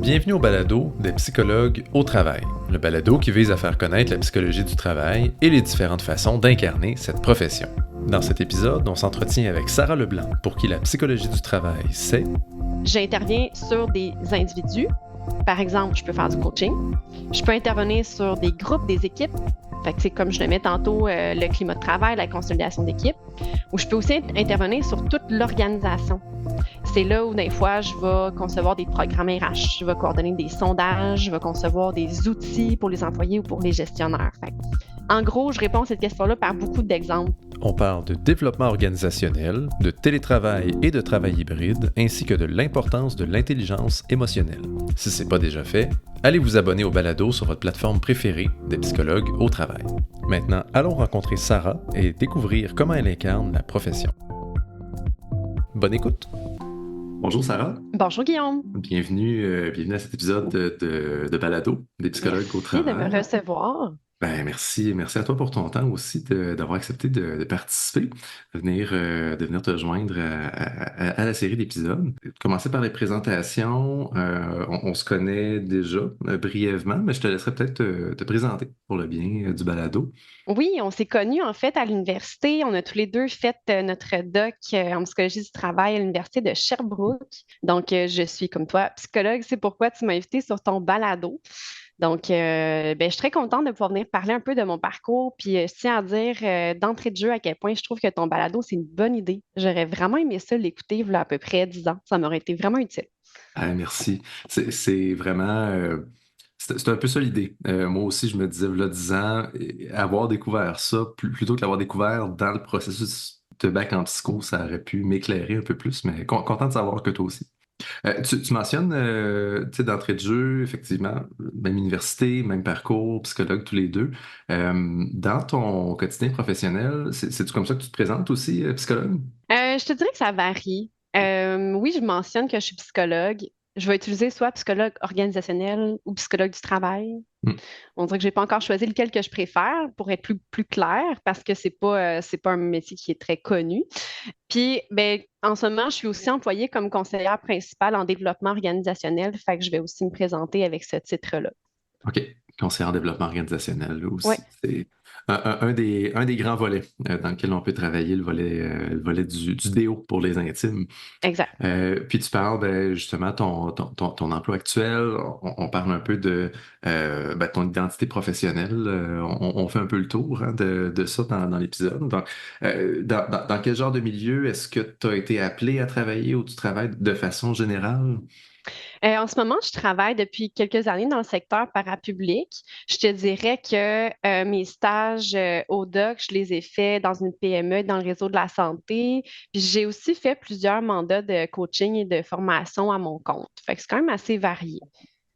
Bienvenue au balado des psychologues au travail, le balado qui vise à faire connaître la psychologie du travail et les différentes façons d'incarner cette profession. Dans cet épisode, on s'entretient avec Sarah Leblanc, pour qui la psychologie du travail, c'est... J'interviens sur des individus. Par exemple, je peux faire du coaching. Je peux intervenir sur des groupes, des équipes. Fait que c'est comme je le mets tantôt, le climat de travail, la consolidation d'équipe. Ou je peux aussi intervenir sur toute l'organisation. C'est là où, des fois, je vais concevoir des programmes RH, je vais coordonner des sondages, je vais concevoir des outils pour les employés ou pour les gestionnaires. Fait que, en gros, je réponds à cette question-là par beaucoup d'exemples. On parle de développement organisationnel, de télétravail et de travail hybride, ainsi que de l'importance de l'intelligence émotionnelle. Si ce n'est pas déjà fait, allez vous abonner au balado sur votre plateforme préférée des psychologues au travail. Maintenant, allons rencontrer Sarah et découvrir comment elle incarne la profession. Bonne écoute! Bonjour Sarah. Bonjour Guillaume. Bienvenue à cet épisode de balado des psychologues au travail. Merci de me recevoir. Merci à toi pour ton temps aussi d'avoir accepté de participer, de venir te joindre à la série d'épisodes. Commencer par les présentations, on se connaît déjà brièvement, mais je te laisserai peut-être te présenter pour le bien du balado. Oui, on s'est connus en fait à l'université. On a tous les deux fait notre doc en psychologie du travail à l'université de Sherbrooke. Donc, je suis comme toi psychologue. C'est pourquoi tu m'as invité sur ton balado. Donc, je suis très contente de pouvoir venir parler un peu de mon parcours. Puis, je tiens à dire d'entrée de jeu à quel point je trouve que ton balado, c'est une bonne idée. J'aurais vraiment aimé ça l'écouter il y a à peu près 10 ans. Ça m'aurait été vraiment utile. Ah, merci. C'est vraiment... c'est un peu ça l'idée. Moi aussi, je me disais, là, 10 ans, avoir découvert ça, plutôt que l'avoir découvert dans le processus de bac en psycho, ça aurait pu m'éclairer un peu plus, mais content de savoir que toi aussi. Tu mentionnes, tu sais, d'entrée de jeu, effectivement, même université, même parcours, psychologue tous les deux. Dans ton quotidien professionnel, c'est-tu comme ça que tu te présentes aussi, psychologue? Je te dirais que ça varie. Oui, je mentionne que je suis psychologue. Je vais utiliser soit psychologue organisationnel ou psychologue du travail. Hmm. On dirait que je n'ai pas encore choisi lequel que je préfère pour être plus clair parce que c'est pas un métier qui est très connu. Puis, ben, en ce moment, je suis aussi employée comme conseillère principale en développement organisationnel. Fait que je vais aussi me présenter avec ce titre-là. OK. Conseiller en développement organisationnel là Oui, aussi. C'est un des grands volets dans lequel on peut travailler, le volet du déo pour les intimes. exact. Puis tu parles justement ton emploi actuel, on parle un peu de ton identité professionnelle, on fait un peu le tour hein, de ça dans l'épisode. Donc, dans quel genre de milieu est-ce que tu as été appelé à travailler ou tu travailles de façon générale? En ce moment, je travaille depuis quelques années dans le secteur parapublic. Je te dirais que mes stages au doc, je les ai faits dans une PME, dans le réseau de la santé. Puis j'ai aussi fait plusieurs mandats de coaching et de formation à mon compte. Fait que c'est quand même assez varié.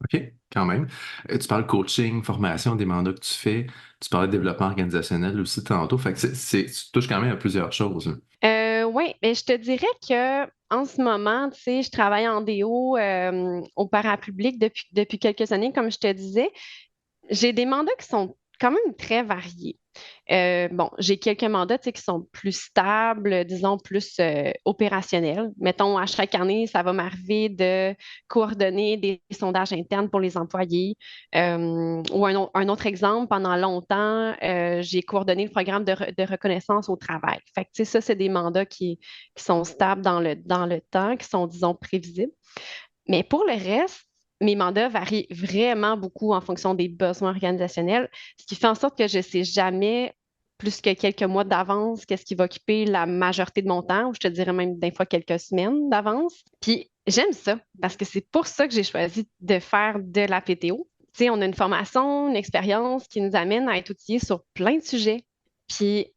OK, quand même. Tu parles coaching, formation, des mandats que tu fais. Tu parlais de développement organisationnel aussi tantôt. Fait que tu touches quand même à plusieurs choses, là. Oui, mais je te dirais que en ce moment, tu sais, je travaille en DO au parapublic depuis quelques années, comme je te disais. J'ai des mandats qui sont quand même très variés. Bon, j'ai quelques mandats, tu sais, qui sont plus stables, disons plus opérationnels. Mettons, à chaque année, ça va m'arriver de coordonner des sondages internes pour les employés. Ou un autre exemple, pendant longtemps, j'ai coordonné le programme de reconnaissance au travail. Fait que, tu sais, ça, c'est des mandats qui sont stables dans le temps, qui sont, disons, prévisibles. Mais pour le reste, mes mandats varient vraiment beaucoup en fonction des besoins organisationnels, ce qui fait en sorte que je ne sais jamais plus que quelques mois d'avance qu'est-ce qui va occuper la majorité de mon temps, ou je te dirais même des fois quelques semaines d'avance. Puis j'aime ça parce que c'est pour ça que j'ai choisi de faire de la PTO. Tu sais, on a une formation, une expérience qui nous amène à être outillés sur plein de sujets. Puis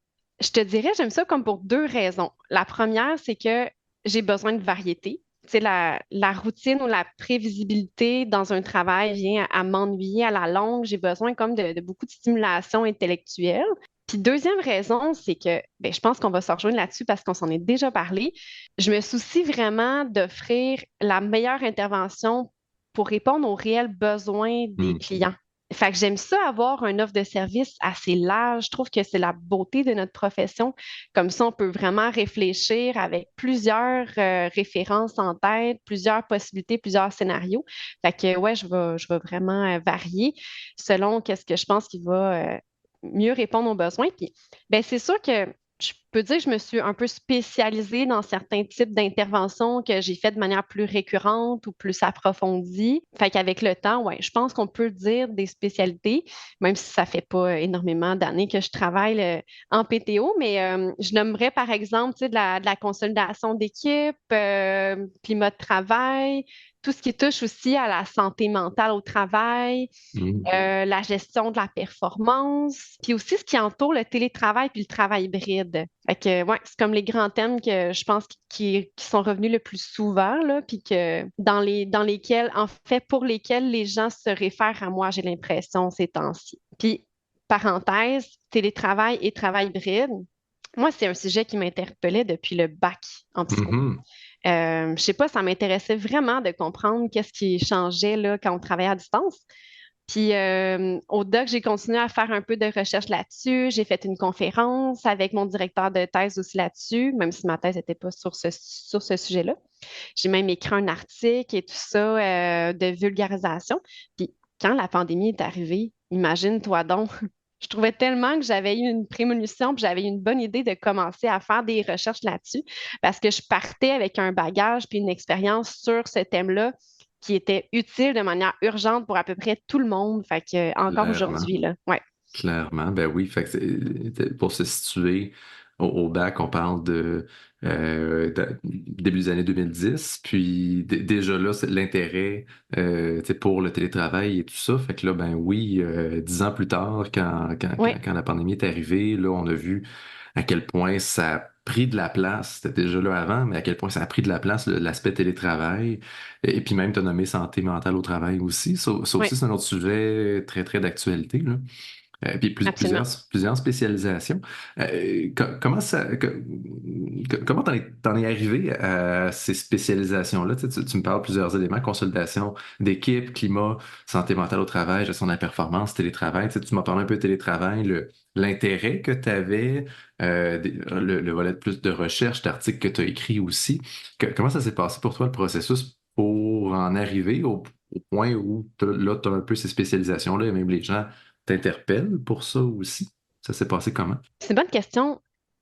je te dirais, j'aime ça comme pour deux raisons. La première, c'est que j'ai besoin de variété. Tu sais, la routine ou la prévisibilité dans un travail vient à m'ennuyer à la longue. J'ai besoin comme de beaucoup de stimulation intellectuelle. Puis deuxième raison, c'est que ben, je pense qu'on va se rejoindre là-dessus parce qu'on s'en est déjà parlé. Je me soucie vraiment d'offrir la meilleure intervention pour répondre aux réels besoins des Hmm. clients. Fait que j'aime ça avoir une offre de service assez large. Je trouve que c'est la beauté de notre profession. Comme ça, on peut vraiment réfléchir avec plusieurs références en tête, plusieurs possibilités, plusieurs scénarios. Fait que ouais, je vais vraiment varier selon qu'est-ce que je pense qui va mieux répondre aux besoins. Puis, ben, c'est sûr que je peux dire que je me suis un peu spécialisée dans certains types d'interventions que j'ai fait de manière plus récurrente ou plus approfondie. Fait qu'avec le temps, ouais, je pense qu'on peut dire des spécialités, même si ça fait pas énormément d'années que je travaille en PTO, mais je nommerais par exemple, tu sais, de la consolidation d'équipe, climat de travail, tout ce qui touche aussi à la santé mentale au travail, Mm. la gestion de la performance, puis aussi ce qui entoure le télétravail puis le travail hybride. Fait que, ouais, c'est comme les grands thèmes que je pense qui sont revenus le plus souvent, là, puis que dans lesquels, en fait, pour lesquels les gens se réfèrent à moi, j'ai l'impression, ces temps-ci. Puis, parenthèse, télétravail et travail hybride, moi, c'est un sujet qui m'interpellait depuis le bac en psycho. Mhm. Je sais pas, ça m'intéressait vraiment de comprendre qu'est-ce qui changeait là, quand on travaillait à distance. Puis au doc, j'ai continué à faire un peu de recherche là-dessus. J'ai fait une conférence avec mon directeur de thèse aussi là-dessus, même si ma thèse n'était pas sur ce sujet-là. J'ai même écrit un article et tout ça de vulgarisation. Puis quand la pandémie est arrivée, imagine-toi donc, je trouvais tellement que j'avais eu une prémonition, puis j'avais eu une bonne idée de commencer à faire des recherches là-dessus, parce que je partais avec un bagage puis une expérience sur ce thème-là qui était utile de manière urgente pour à peu près tout le monde. Fait que encore Clairement. aujourd'hui, là. Ouais. Clairement, ben oui, fait que pour se situer au bac, on parle début des années 2010, puis déjà là, c'est l'intérêt tu sais, pour le télétravail et tout ça, fait que là, ben oui, 10 ans plus tard, Ouais, quand la pandémie est arrivée, là, on a vu à quel point ça a pris de la place, c'était déjà là avant, mais à quel point ça a pris de la place, l'aspect télétravail, et puis même, tu as nommé santé mentale au travail aussi, ça ouais, aussi, c'est un autre sujet très, très d'actualité, là. Puis absolument. plusieurs spécialisations. Comment comment t'en es arrivé à ces spécialisations-là? Tu me parles de plusieurs éléments, consolidation d'équipe, climat, santé mentale au travail, gestion de la performance, télétravail. Tu m'as parlé un peu de télétravail, l'intérêt que tu avais, le volet de plus de recherche, d'articles que tu as écrit aussi. Comment ça s'est passé pour toi, le processus pour en arriver au point où là, tu as un peu ces spécialisations-là et même les gens t'interpelle pour ça aussi? Ça s'est passé comment? C'est une bonne question.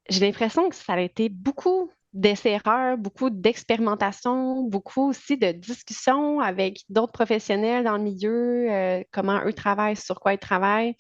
J'ai l'impression que ça a été beaucoup d'essais-erreurs, beaucoup d'expérimentation, beaucoup aussi de discussions avec d'autres professionnels dans le milieu, comment eux travaillent, sur quoi ils travaillent.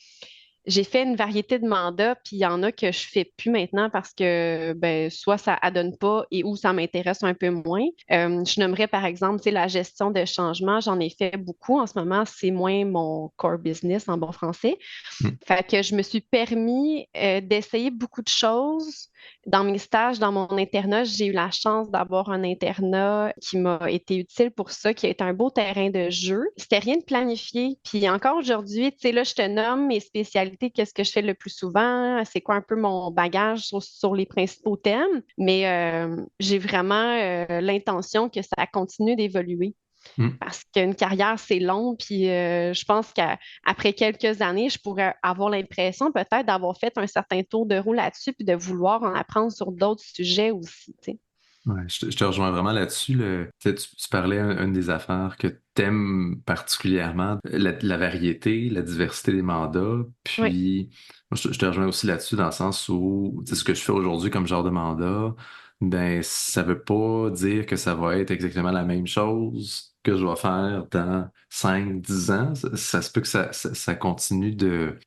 J'ai fait une variété de mandats, puis il y en a que je fais plus maintenant parce que ben, soit ça adonne pas et ou ça m'intéresse un peu moins. Je nommerais par exemple, tu sais, la gestion de changement, j'en ai fait beaucoup. En ce moment, c'est moins mon core business en bon français. Hmm. Fait que je me suis permis d'essayer beaucoup de choses. Dans mes stages, dans mon internat, j'ai eu la chance d'avoir un internat qui m'a été utile pour ça, qui a été un beau terrain de jeu. C'était rien de planifié. Puis encore aujourd'hui, tu sais, là, je te nomme mes spécialités, qu'est-ce que je fais le plus souvent, c'est quoi un peu mon bagage sur les principaux thèmes. Mais j'ai vraiment l'intention que ça continue d'évoluer Hmm. parce qu'une carrière, c'est long, puis je pense qu'après quelques années, je pourrais avoir l'impression peut-être d'avoir fait un certain tour de roue là-dessus, puis de vouloir en apprendre sur d'autres sujets aussi, tu sais. Ouais, je te rejoins vraiment là-dessus. Tu sais, tu parlais une des affaires que t'aimes particulièrement, la variété, la diversité des mandats. Oui, Puis, moi, je te rejoins aussi là-dessus dans le sens où, tu sais, ce que je fais aujourd'hui comme genre de mandat, ben, ça veut pas dire que ça va être exactement la même chose que je vais faire dans 5 10 ans. Ça se peut que ça continue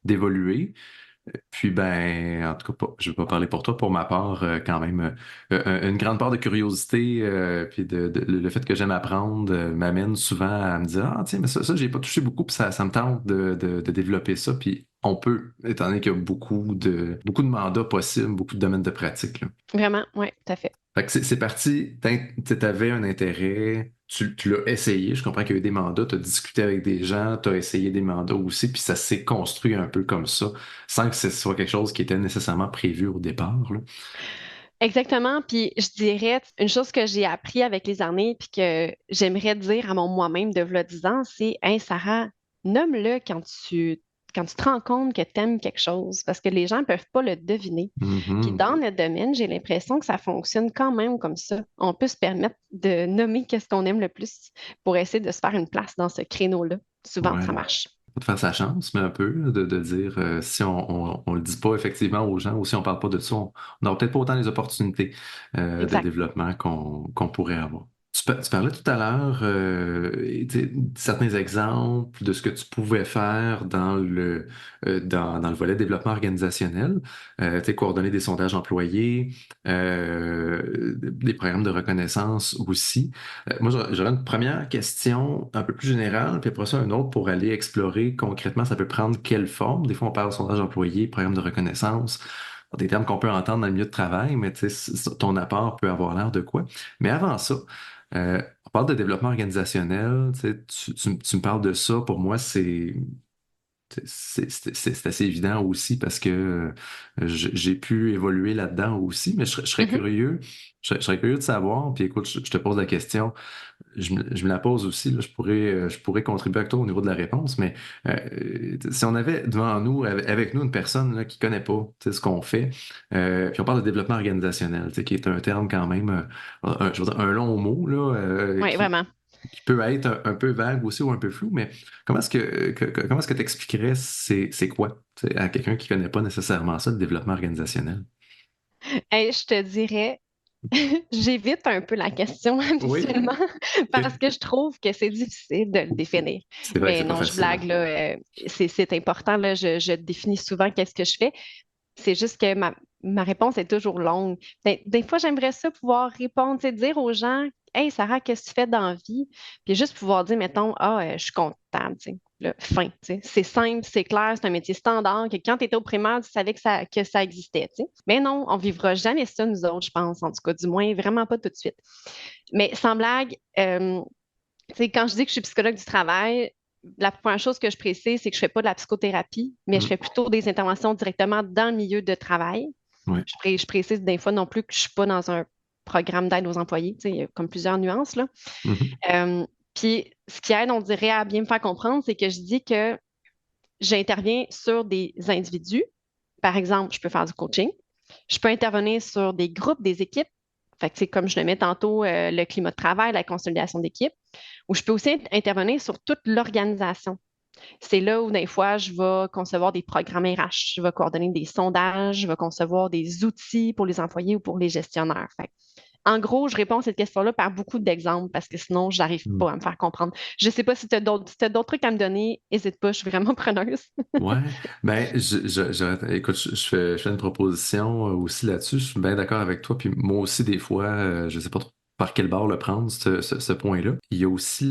d'évoluer. Puis ben, en tout cas, je vais pas parler pour toi, pour ma part, quand même, une grande part de curiosité, puis le fait que j'aime apprendre m'amène souvent à me dire, ah tiens, mais ça j'ai pas touché beaucoup, puis ça me tente de développer ça, puis on peut, étant donné qu'il y a beaucoup de mandats possibles, beaucoup de domaines de pratique, là. vraiment, oui, tout à fait. Fait que c'est parti, tu avais un intérêt, tu l'as essayé, je comprends qu'il y a eu des mandats, tu as discuté avec des gens, tu as essayé des mandats aussi, puis ça s'est construit un peu comme ça, sans que ce soit quelque chose qui était nécessairement prévu au départ, là. Exactement. Puis je dirais, une chose que j'ai appris avec les années, puis que j'aimerais dire à mon moi-même de v'là 10 ans, c'est, Hey Sarah, nomme-le quand tu te rends compte que tu aimes quelque chose, parce que les gens ne peuvent pas le deviner. Puis Mhm. dans notre domaine, j'ai l'impression que ça fonctionne quand même comme ça. On peut se permettre de nommer qu'est-ce qu'on aime le plus pour essayer de se faire une place dans ce créneau-là. Souvent, Ouais. ça marche. De faire sa chance, mais un peu, là, de dire si on le dit pas effectivement aux gens ou si on parle pas de ça, on n'aura peut-être pas autant les opportunités de Exact. développement qu'on pourrait avoir. Tu parlais tout à l'heure certains exemples de ce que tu pouvais faire dans le volet développement organisationnel. Coordonner des sondages employés, des programmes de reconnaissance aussi. Moi, j'aurais une première question un peu plus générale, puis après ça, une autre pour aller explorer concrètement, ça peut prendre quelle forme. Des fois, on parle de sondage employé, programme de reconnaissance, des termes qu'on peut entendre dans le milieu de travail, mais tu sais, ton apport peut avoir l'air de quoi. Mais avant ça, on parle de développement organisationnel, tu me parles de ça, pour moi, c'est assez évident aussi parce que j'ai pu évoluer là-dedans aussi, mais je serais Mhm. curieux, je serais curieux de savoir, puis écoute, je te pose la question, je me la pose aussi, là, je pourrais contribuer avec toi au niveau de la réponse, mais si on avait devant nous, avec nous, une personne là, qui connaît pas tu sais, ce qu'on fait, puis on parle de développement organisationnel, tu sais, qui est un terme quand même, je veux dire, un long mot, là, Oui, vraiment. qui peut être un peu vague aussi ou un peu flou, mais comment est-ce que tu expliquerais c'est quoi tu sais, à quelqu'un qui connaît pas nécessairement ça, le développement organisationnel? Hey, je te dirais, j'évite un peu la question Oui. habituellement parce OK. que je trouve que c'est difficile de le définir. C'est vrai que Mais c'est pas non, je facile, blague, hein. là, c'est important, là, je définis souvent qu'est-ce que je fais. C'est juste que ma réponse est toujours longue. Des fois, j'aimerais ça pouvoir répondre, tu sais, dire aux gens, Hey Sarah, qu'est-ce que tu fais dans la vie? Puis juste pouvoir dire, mettons, je suis comptable, tu sais. Là, fin, tu sais. C'est simple, c'est clair, c'est un métier standard, que quand tu étais au primaire, tu savais que ça existait, tu sais. Mais non, on vivra jamais ça, nous autres, je pense, en tout cas, du moins, vraiment pas tout de suite. Mais sans blague, tu sais, quand je dis que je suis psychologue du travail, la première chose que je précise, c'est que je ne fais pas de la psychothérapie, mais je Mm. fais plutôt des interventions directement dans le milieu de travail. Ouais. Je précise des fois non plus que je ne suis pas dans un programme d'aide aux employés. Tu sais, il y a comme plusieurs nuances, là. Mhm. Euh, Puis, ce qui aide, on dirait, à bien me faire comprendre, c'est que je dis que j'interviens sur des individus. Par exemple, je peux faire du coaching. Je peux intervenir sur des groupes, des équipes. Fait que, c'est comme je le mets tantôt, le climat de travail, la consolidation d'équipe. Ou je peux aussi intervenir sur toute l'organisation. C'est là où, des fois, je vais concevoir des programmes RH, je vais coordonner des sondages, je vais concevoir des outils pour les employés ou pour les gestionnaires. Fait en gros, je réponds à cette question-là par beaucoup d'exemples parce que sinon, je n'arrive Mm. pas à me faire comprendre. Je ne sais pas si tu as d'autres trucs à me donner, n'hésite pas, je suis vraiment preneuse. Ouais, ben, écoute, je fais une proposition aussi là-dessus. Je suis bien d'accord avec toi. Puis moi aussi, des fois, je sais pas trop par quel bord le prendre, ce point-là. Il y a aussi,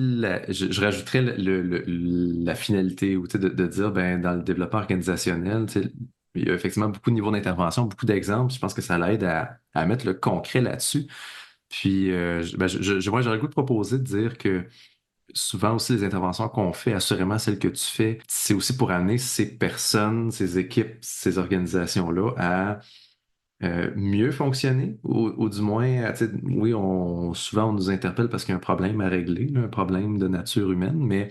je rajouterais la finalité, ou, tu sais, de dire, ben, dans le développement organisationnel, tu sais, il y a effectivement beaucoup de niveaux d'intervention, beaucoup d'exemples. Je pense que ça l'aide à mettre le concret là-dessus. Puis, ben, moi, j'aurais le goût de proposer de dire que souvent aussi les interventions qu'on fait, assurément celles que tu fais, c'est aussi pour amener ces personnes, ces équipes, ces organisations-là à mieux fonctionner ou du moins, tu sais, oui, souvent on nous interpelle parce qu'il y a un problème à régler, là, un problème de nature humaine, mais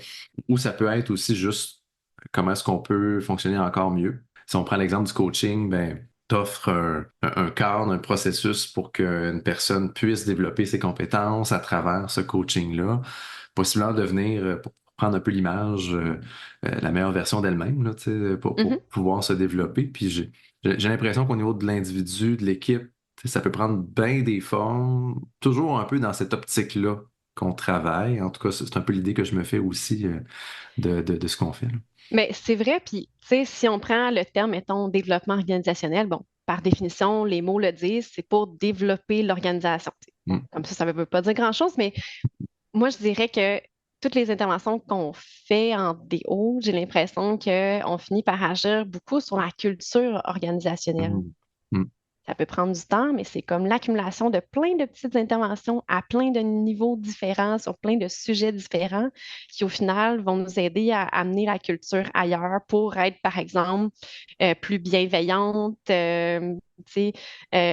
où ça peut être aussi juste comment est-ce qu'on peut fonctionner encore mieux. Si on prend l'exemple du coaching, ben t'offres un cadre, un processus pour qu'une personne puisse développer ses compétences à travers ce coaching-là, possiblement devenir, pour prendre un peu l'image, la meilleure version d'elle-même, là, tu sais, pour Mhm, pouvoir se développer. Puis j'ai l'impression qu'au niveau de l'individu, de l'équipe, tu sais, ça peut prendre bien des formes, toujours un peu dans cette optique-là qu'on travaille. En tout cas, c'est un peu l'idée que je me fais aussi de ce qu'on fait, là. mais c'est vrai, puis, tu sais, si on prend le terme, mettons, développement organisationnel, bon, par définition, les mots le disent, c'est pour développer l'organisation. Tu sais. Bon, Mm. comme ça ne veut pas dire grand-chose, mais moi, je dirais que toutes les interventions qu'on fait en DO, j'ai l'impression qu'on finit par agir beaucoup sur la culture organisationnelle. Mm. Mm. Ça peut prendre du temps, mais c'est comme l'accumulation de plein de petites interventions à plein de niveaux différents, sur plein de sujets différents, qui au final vont nous aider à amener la culture ailleurs pour être, par exemple, plus bienveillante, tu sais,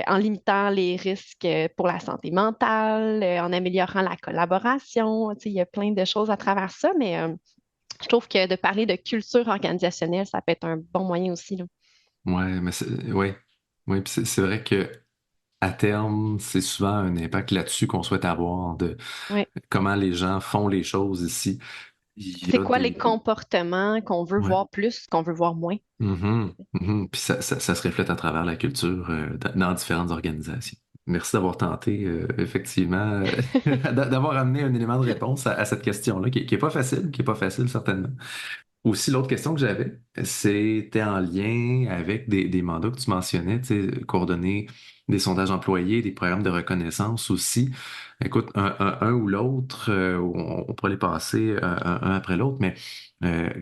en limitant les risques pour la santé mentale, en améliorant la collaboration. Tu sais, il y a plein de choses à travers ça, mais Je trouve que de parler de culture organisationnelle, ça peut être un bon moyen aussi, là. Ouais, mais ouais. Oui, puis c'est vrai que à terme, c'est souvent un impact là-dessus qu'on souhaite avoir, de Ouais. comment les gens font les choses ici. Il y C'est a quoi les des... comportements qu'on veut Ouais. voir plus, qu'on veut voir moins? Puis ça se reflète à travers la culture dans différentes organisations. Merci d'avoir tenté, effectivement, d'avoir amené un élément de réponse à cette question-là, qui est pas facile, qui est pas facile, certainement. Aussi, l'autre question que j'avais, c'était en lien avec des mandats que tu mentionnais, tu sais, coordonner des sondages employés, des programmes de reconnaissance aussi. Écoute, un ou l'autre, on pourrait les passer un après l'autre, mais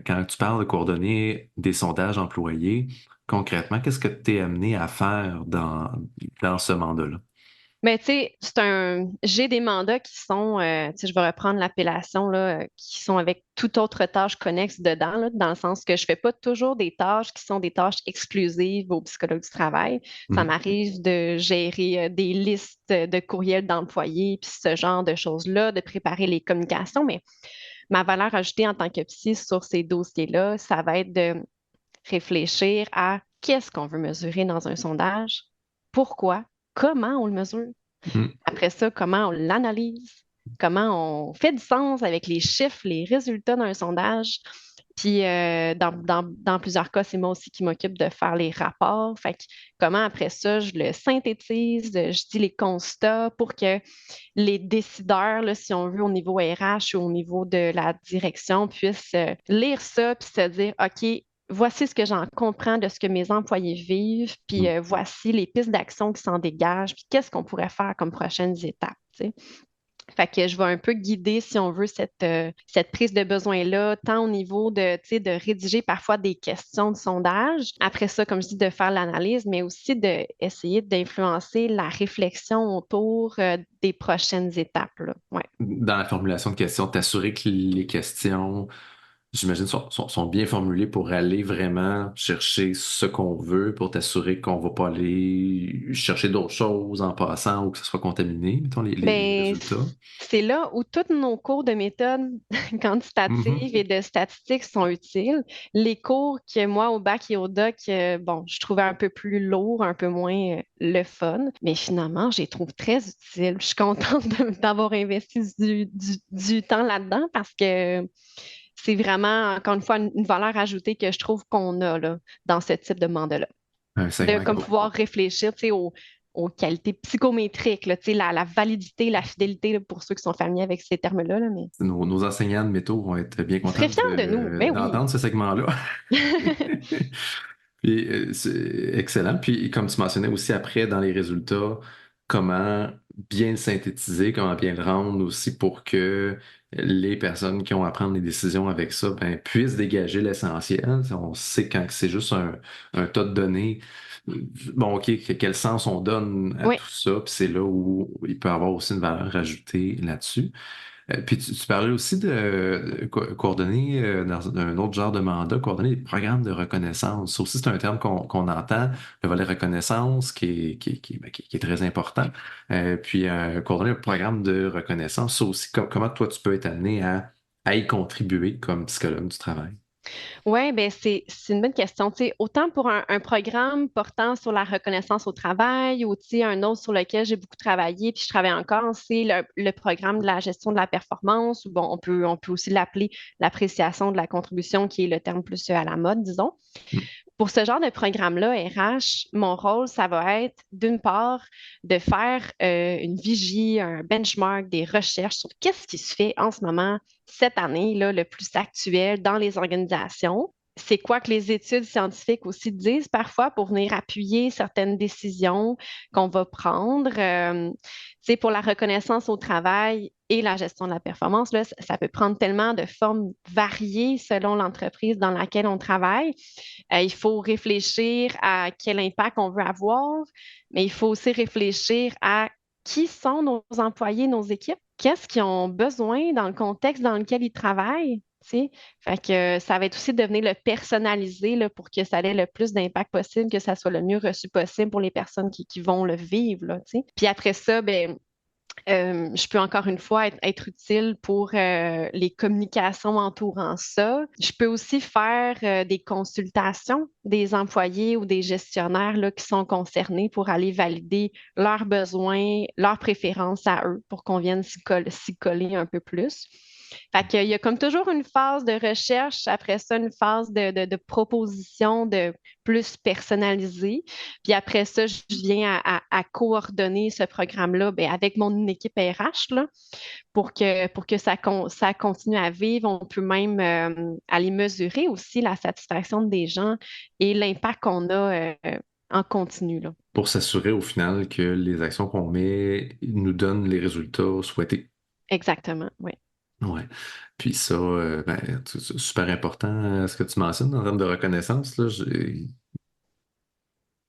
quand tu parles de coordonner des sondages employés, concrètement, qu'est-ce que tu es amené à faire dans ce mandat-là? Mais tu sais, j'ai des mandats qui sont, tu sais, je vais reprendre l'appellation, là, qui sont avec toute autre tâche connexe dedans, là, dans le sens que je fais pas toujours des tâches qui sont des tâches exclusives aux psychologues du travail. Ça Mhm. m'arrive de gérer des listes de courriels d'employés, puis ce genre de choses-là, de préparer les communications, mais ma valeur ajoutée en tant que psy sur ces dossiers-là, ça va être de réfléchir à qu'est-ce qu'on veut mesurer dans un sondage, pourquoi, comment on le mesure. Mhm. Après ça, comment on l'analyse, comment on fait du sens avec les chiffres, les résultats d'un sondage. Puis, dans plusieurs cas, c'est moi aussi qui m'occupe de faire les rapports. Fait que comment après ça, je le synthétise, je dis les constats pour que les décideurs, là, si on veut, au niveau RH ou au niveau de la direction, puissent lire ça puis se dire, OK, voici ce que j'en comprends de ce que mes employés vivent, puis voici les pistes d'action qui s'en dégagent, puis qu'est-ce qu'on pourrait faire comme prochaines étapes, tu sais. Fait que je vais un peu guider, si on veut, cette prise de besoin-là, tant au niveau de, tu sais, de rédiger parfois des questions de sondage. Après ça, comme je dis, de faire l'analyse, mais aussi d'essayer d'influencer la réflexion autour des prochaines étapes, là. Ouais. Dans la formulation de questions, t'assurer que les questions, j'imagine, sont bien formulées pour aller vraiment chercher ce qu'on veut, pour t'assurer qu'on va pas aller chercher d'autres choses en passant ou que ce soit contaminé, mettons, les Ben, résultats. c'est là où tous nos cours de méthode Mhm. quantitative et de statistiques sont utiles. Les cours que moi, au bac et au doc, bon, je trouvais un peu plus lourds, un peu moins le fun, mais finalement, je les trouve très utiles. Je suis contente d'avoir investi du temps là-dedans parce que c'est vraiment, encore une fois, une valeur ajoutée que je trouve qu'on a là, dans ce type de mandat-là Un de segment. comme pouvoir réfléchir, tu sais, aux qualités psychométriques, là, tu sais, la validité, la fidélité, là, pour ceux qui sont familiers avec ces termes-là, là, mais Nos enseignants de métaux vont être bien je serais contents fière de nous, ben oui. d'entendre ce segment-là. Puis, c'est excellent. Puis, comme tu mentionnais aussi après, dans les résultats, comment bien le synthétiser, comment bien le rendre aussi pour que les personnes qui ont à prendre les décisions avec ça ben, puissent dégager l'essentiel. On sait quand c'est juste un tas de données, bon, OK, quel sens on donne à Oui, tout ça, puis c'est là où il peut y avoir aussi une valeur ajoutée là-dessus. Puis tu parlais aussi de coordonner dans un autre genre de mandat, coordonner des programmes de reconnaissance. Ça aussi, c'est un terme qu'on entend, le volet reconnaissance qui est très important. Puis coordonner un programme de reconnaissance, ça aussi, comment toi tu peux être amené à y contribuer comme psychologue du travail? ouais, ben c'est une bonne question. Tu sais, autant pour un programme portant sur la reconnaissance au travail ou tu sais, un autre sur lequel j'ai beaucoup travaillé, puis je travaille encore, c'est le programme de la gestion de la performance, ou bon, on peut aussi l'appeler l'appréciation de la contribution, qui est le terme plus à la mode, disons. Mm. Pour ce genre de programme-là, RH, mon rôle, ça va être d'une part de faire une vigie, un benchmark, des recherches sur qu'est-ce qui se fait en ce moment, cette année, là, le plus actuel dans les organisations. C'est quoi que les études scientifiques aussi disent parfois pour venir appuyer certaines décisions qu'on va prendre. Pour la reconnaissance au travail et la gestion de la performance, là, ça peut prendre tellement de formes variées selon l'entreprise dans laquelle on travaille. Il faut réfléchir à quel impact on veut avoir, mais il faut aussi réfléchir à qui sont nos employés, nos équipes, qu'est-ce qu'ils ont besoin dans le contexte dans lequel ils travaillent. Tu sais. Fait que ça va être aussi de venir le personnaliser là, pour que ça ait le plus d'impact possible, que ça soit le mieux reçu possible pour les personnes qui vont le vivre. Là, tu sais. Puis après ça, ben, Je peux encore une fois être utile pour les communications entourant ça. Je peux aussi faire des consultations des employés ou des gestionnaires là, qui sont concernés pour aller valider leurs besoins, leurs préférences à eux pour qu'on vienne s'y coller un peu plus. Fait qu'il y a comme toujours une phase de recherche, après ça, une phase de proposition de plus personnalisée. Puis après ça, je viens à coordonner ce programme-là ben, avec mon équipe RH là, pour que ça continue à vivre. On peut même aller mesurer aussi la satisfaction des gens et l'impact qu'on a en continu, là. Pour s'assurer au final que les actions qu'on met nous donnent les résultats souhaités. Exactement, oui. Ouais. Puis ça, ben, c'est super important ce que tu mentionnes en termes de reconnaissance. Là,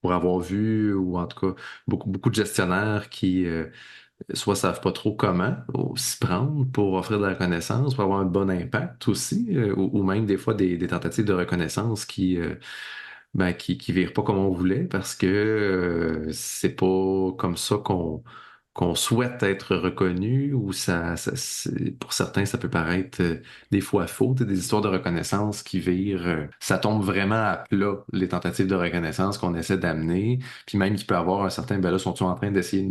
pour avoir vu, ou en tout cas, beaucoup de gestionnaires qui soit savent pas trop comment s'y prendre pour offrir de la reconnaissance, pour avoir un bon impact aussi, ou même des fois des tentatives de reconnaissance qui virent pas comme on voulait parce que c'est pas comme ça qu'on souhaite être reconnu ou pour certains, ça peut paraître des fois faux, tu sais, des histoires de reconnaissance qui virent, ça tombe vraiment à plat, les tentatives de reconnaissance qu'on essaie d'amener, puis même qu'il peut avoir un certain, ben là, sont-ils en train d'essayer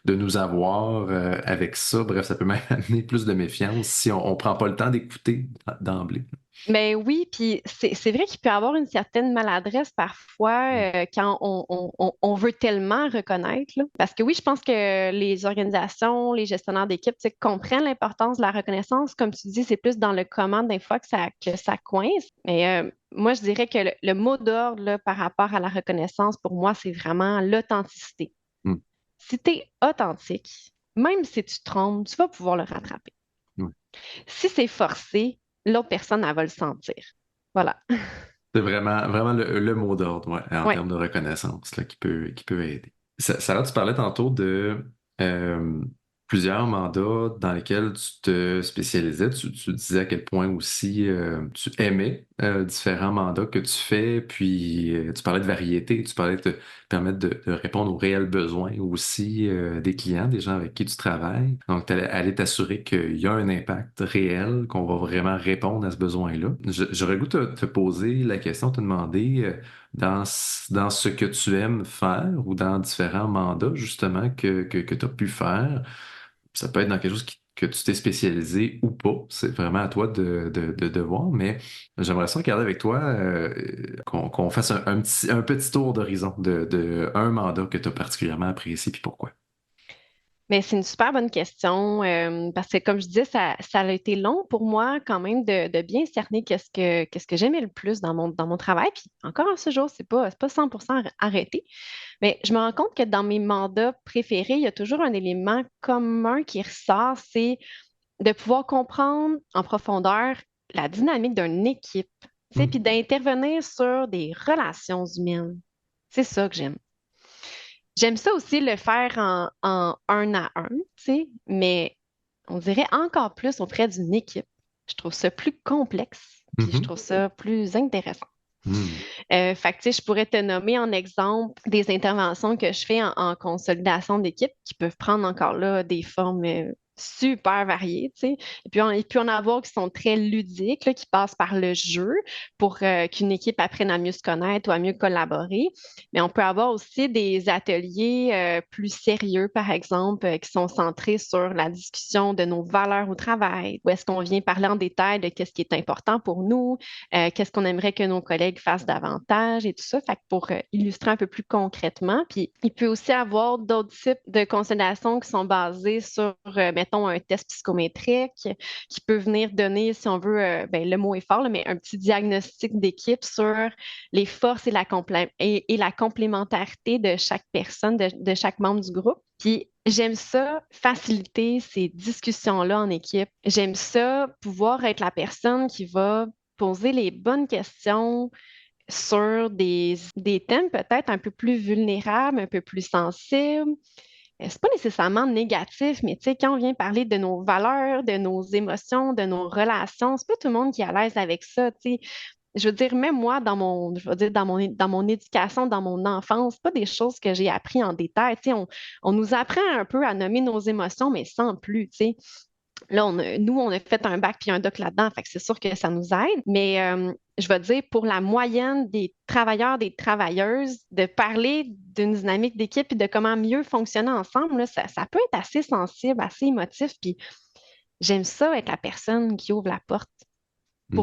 de nous avoir avec ça? Bref, ça peut même amener plus de méfiance si on prend pas le temps d'écouter d'emblée. Mais oui, puis c'est vrai qu'il peut y avoir une certaine maladresse Mm. parfois quand on veut tellement reconnaître, là. Parce que oui, je pense que les organisations, les gestionnaires d'équipe, tu sais, comprennent l'importance de la reconnaissance. Comme tu dis, c'est plus dans le comment des fois que ça coince. Mais moi, je dirais que le mot d'ordre là, par rapport à la reconnaissance, pour moi, c'est vraiment l'authenticité. Mm. Si tu es authentique, même si tu te trompes, tu vas pouvoir le rattraper. Ouais. Si c'est forcé, l'autre personne, elle va le sentir. Voilà. C'est vraiment le mot d'ordre, ouais, en Ouais. termes de reconnaissance là, qui peut aider. Sarah, tu parlais tantôt de euh, plusieurs mandats dans lesquels tu te spécialisais. Tu disais à quel point aussi tu aimais différents mandats que tu fais, puis tu parlais de variété, tu parlais de te permettre de répondre aux réels besoins aussi des clients, des gens avec qui tu travailles. Donc, tu allais t'assurer qu'il y a un impact réel, qu'on va vraiment répondre à ce besoin-là. J'aurais le goût de te poser la question, te demander dans ce que tu aimes faire ou dans différents mandats justement que tu as pu faire. Ça peut être dans quelque chose que tu t'es spécialisé ou pas. C'est vraiment à toi de voir, mais j'aimerais ça regarder avec toi qu'on fasse un petit tour d'horizon de un mandat que tu as particulièrement apprécié puis pourquoi. Mais c'est une super bonne question parce que, comme je disais, ça a été long pour moi quand même de bien cerner qu'est-ce que j'aimais le plus dans mon travail. Puis encore à ce jour, c'est pas 100% arrêté. Mais je me rends compte que dans mes mandats préférés, il y a toujours un élément commun qui ressort, c'est de pouvoir comprendre en profondeur la dynamique d'une équipe, tu sais, Hmm. puis d'intervenir sur des relations humaines. C'est ça que j'aime. J'aime ça aussi le faire en un à un, tu sais, mais on dirait encore plus auprès d'une équipe. Je trouve ça plus complexe, puis je Mhm. trouve ça plus intéressant. Hmm. Fait que, tu sais, je pourrais te nommer en exemple des interventions que je fais en consolidation d'équipe qui peuvent prendre encore là des formes super variées, tu sais. Et puis, il peut en avoir qui sont très ludiques, là, qui passent par le jeu pour qu'une équipe apprenne à mieux se connaître ou à mieux collaborer. Mais on peut avoir aussi des ateliers plus sérieux, par exemple, qui sont centrés sur la discussion de nos valeurs au travail, où est-ce qu'on vient parler en détail de qu'est-ce qui est important pour nous, qu'est-ce qu'on aimerait que nos collègues fassent davantage et tout ça. Fait que pour illustrer un peu plus concrètement, puis il peut aussi avoir d'autres types de considérations qui sont basées sur, mettons, un test psychométrique qui peut venir donner, si on veut, ben, le mot est fort, là, mais un petit diagnostic d'équipe sur les forces et la complémentarité de chaque personne, de chaque membre du groupe. Puis j'aime ça, faciliter ces discussions-là en équipe. J'aime ça, pouvoir être la personne qui va poser les bonnes questions sur des thèmes peut-être un peu plus vulnérables, un peu plus sensibles. C'est pas nécessairement négatif, mais tu sais, quand on vient parler de nos valeurs, de nos émotions, de nos relations, c'est pas tout le monde qui est à l'aise avec ça, tu sais. je veux dire, même moi, je veux dire, dans mon éducation, dans mon enfance, pas des choses que j'ai appris en détail. Tu sais, on nous apprend un peu à nommer nos émotions, mais sans plus, tu sais. Là, nous, on a fait un bac puis un doc là-dedans, fait que c'est sûr que ça nous aide. Mais je veux dire, pour la moyenne des travailleurs, des travailleuses, de parler d'une dynamique d'équipe et de comment mieux fonctionner ensemble, là, ça peut être assez sensible, assez émotif. Puis j'aime ça être la personne qui ouvre la porte Hmm.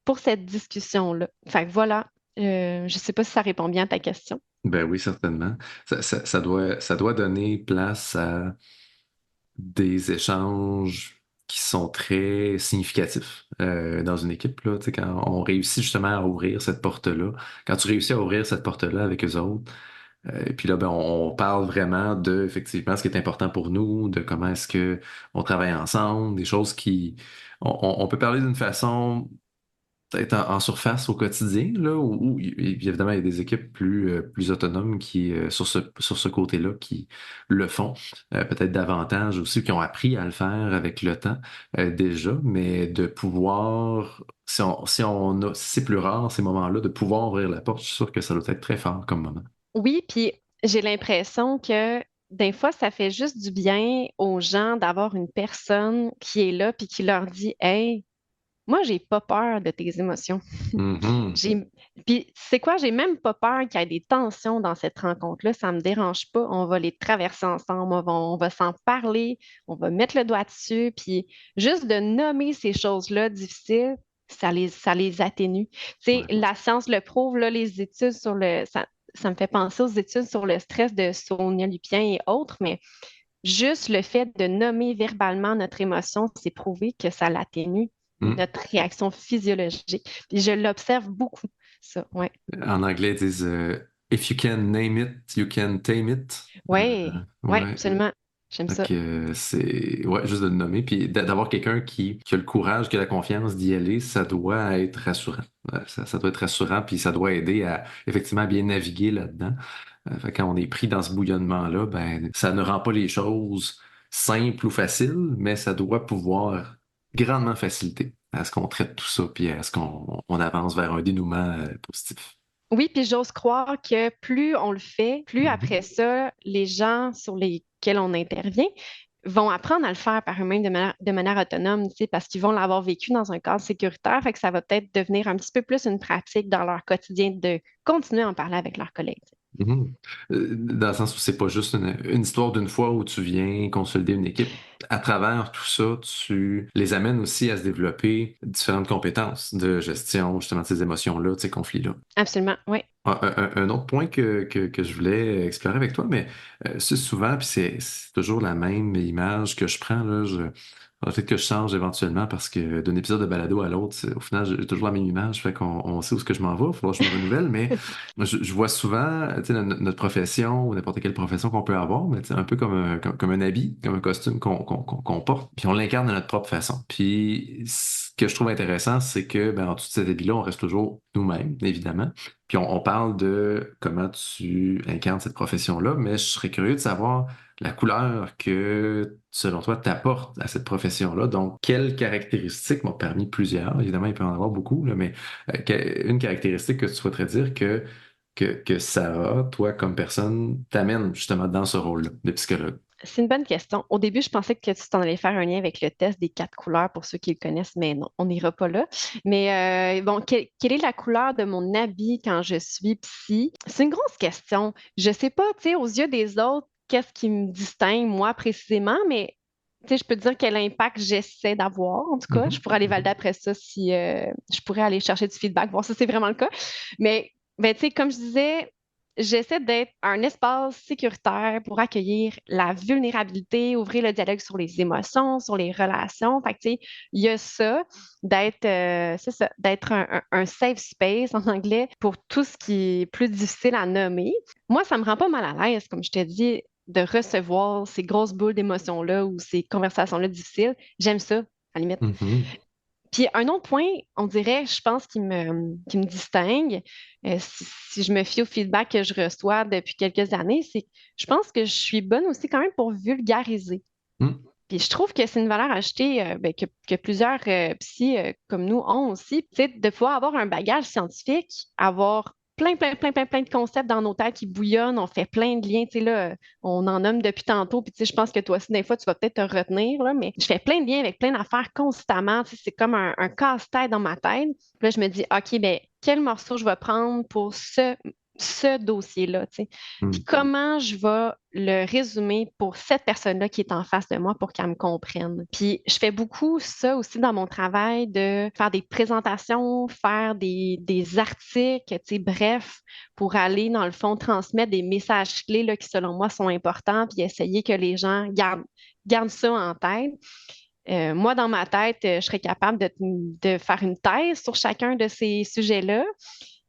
pour cette discussion-là. Fait que voilà, je sais pas si ça répond bien à ta question. Ben oui, certainement. Ça doit donner place à des échanges qui sont très significatifs dans une équipe, là. Tu sais, quand on réussit justement à ouvrir cette porte-là, quand tu réussis à ouvrir cette porte-là avec eux autres, et puis là, ben, on parle vraiment de, effectivement, ce qui est important pour nous, de comment est-ce que on travaille ensemble, des choses qui... on peut parler d'une façon peut-être en surface au quotidien, là, évidemment, il y a des équipes plus autonomes qui, sur ce côté-là, qui le font, peut-être davantage aussi, qui ont appris à le faire avec le temps déjà, mais de pouvoir, si c'est plus rare ces moments-là, de pouvoir ouvrir la porte, je suis sûr que ça doit être très fort comme moment. Oui, puis j'ai l'impression que des fois, ça fait juste du bien aux gens d'avoir une personne qui est là puis qui leur dit, Hey, moi, j'ai pas peur de tes émotions. Mhm. J'ai... Puis, c'est quoi? J'ai même pas peur qu'il y ait des tensions dans cette rencontre-là. Ça me dérange pas. On va les traverser ensemble. On va s'en parler. On va mettre le doigt dessus. Puis, juste de nommer ces choses-là difficiles, ça les atténue. Tu sais, Ouais. la science le prouve, là, les études sur ça me fait penser aux études sur le stress de Sonia Lupien et autres, mais juste le fait de nommer verbalement notre émotion, c'est prouvé que ça l'atténue, Mm. notre réaction physiologique. Puis je l'observe beaucoup, ça, ouais. En anglais, ils disent If you can name it, you can tame it. Ouais, ouais, Ouais. absolument. J'aime Fait ça. que c'est ouais, juste de le nommer, puis d'avoir quelqu'un qui a le courage, qui a la confiance d'y aller, ça doit être rassurant. Ouais, ça doit être rassurant, puis ça doit aider à effectivement bien naviguer là-dedans. Fait que quand on est pris dans ce bouillonnement-là, ben ça ne rend pas les choses simples ou faciles, mais ça doit pouvoir grandement faciliter à ce qu'on traite tout ça, puis à ce qu'on avance vers un dénouement positif. Oui, puis j'ose croire que plus on le fait, plus Mhm. après ça, les gens sur lesquels on intervient vont apprendre à le faire par eux-mêmes de manière autonome, tu sais, parce qu'ils vont l'avoir vécu dans un cadre sécuritaire, fait que ça va peut-être devenir un petit peu plus une pratique dans leur quotidien de continuer à en parler avec leurs collègues. Mhm. Dans le sens où c'est pas juste une histoire d'une fois où tu viens consolider une équipe. À travers tout ça, tu les amènes aussi à se développer différentes compétences de gestion, justement, de ces émotions-là, de ces conflits-là. Absolument, oui. Un autre point que je voulais explorer avec toi, mais c'est souvent, puis c'est toujours la même image que je prends, là, peut-être que je change éventuellement parce que d'un épisode de balado à l'autre, au final, j'ai toujours la même image, fait qu'on on sait où est-ce que je m'en vais, il faudra que je me renouvelle, mais moi, je vois souvent, tu sais, notre profession ou n'importe quelle profession qu'on peut avoir, mais tu sais, un peu comme un habit, comme un costume qu'on porte, puis on l'incarne de notre propre façon. Puis ce que je trouve intéressant, c'est que ben, en dessous de cet habit-là, on reste toujours nous-mêmes, évidemment. Puis on parle de comment tu incarnes cette profession-là, mais je serais curieux de savoir la couleur que, selon toi, t'apportes à cette profession-là. Donc, quelles caractéristiques m'ont permis plusieurs, évidemment, il peut y en avoir beaucoup, là, mais une caractéristique que tu souhaiterais dire que Sarah, toi, comme personne, t'amène justement dans ce rôle-là de psychologue. C'est une bonne question. Au début, je pensais que tu t'en allais faire un lien avec le test des 4 couleurs pour ceux qui le connaissent, mais non, on n'ira pas là. Mais bon, quelle est la couleur de mon habit quand je suis psy? C'est une grosse question. Je sais pas, tu sais, aux yeux des autres, qu'est-ce qui me distingue, moi, précisément, mais tu sais, je peux te dire quel impact j'essaie d'avoir. En tout cas, je Mhm. pourrais aller valider après ça si je pourrais aller chercher du feedback, voir si c'est vraiment le cas. Mais, ben, tu sais, comme je disais, j'essaie d'être un espace sécuritaire pour accueillir la vulnérabilité, ouvrir le dialogue sur les émotions, sur les relations. Fait que, tu sais, il y a ça, c'est ça, d'être un safe space en anglais pour tout ce qui est plus difficile à nommer. Moi, ça me rend pas mal à l'aise, comme je te dis, de recevoir ces grosses boules d'émotions-là ou ces conversations-là difficiles. J'aime ça, à la limite. Mhm. Puis un autre point, on dirait, je pense, qui me distingue, si je me fie au feedback que je reçois depuis quelques années, c'est que je pense que je suis bonne aussi quand même pour vulgariser. Mhm. Puis je trouve que c'est une valeur ajoutée ben, que plusieurs psys comme nous ont aussi. Tu sais, de pouvoir avoir un bagage scientifique, avoir plein de concepts dans nos têtes qui bouillonnent, on fait plein de liens. Tu sais, là, on en nomme depuis tantôt. Puis tu sais, je pense que toi aussi, des fois, tu vas peut-être te retenir, là, mais je fais plein de liens avec plein d'affaires constamment. Tu sais, c'est comme un casse-tête dans ma tête. Puis là, je me dis, OK, ben, quel morceau je vais prendre pour ce dossier-là, tu sais. Puis Hmm. comment je vais le résumer pour cette personne-là qui est en face de moi pour qu'elle me comprenne. Puis je fais beaucoup ça aussi dans mon travail, de faire des présentations, faire des articles, tu sais, bref, pour aller, dans le fond, transmettre des messages clés là, qui, selon moi, sont importants, puis essayer que les gens gardent ça en tête. Moi, dans ma tête, je serais capable de faire une thèse sur chacun de ces sujets-là,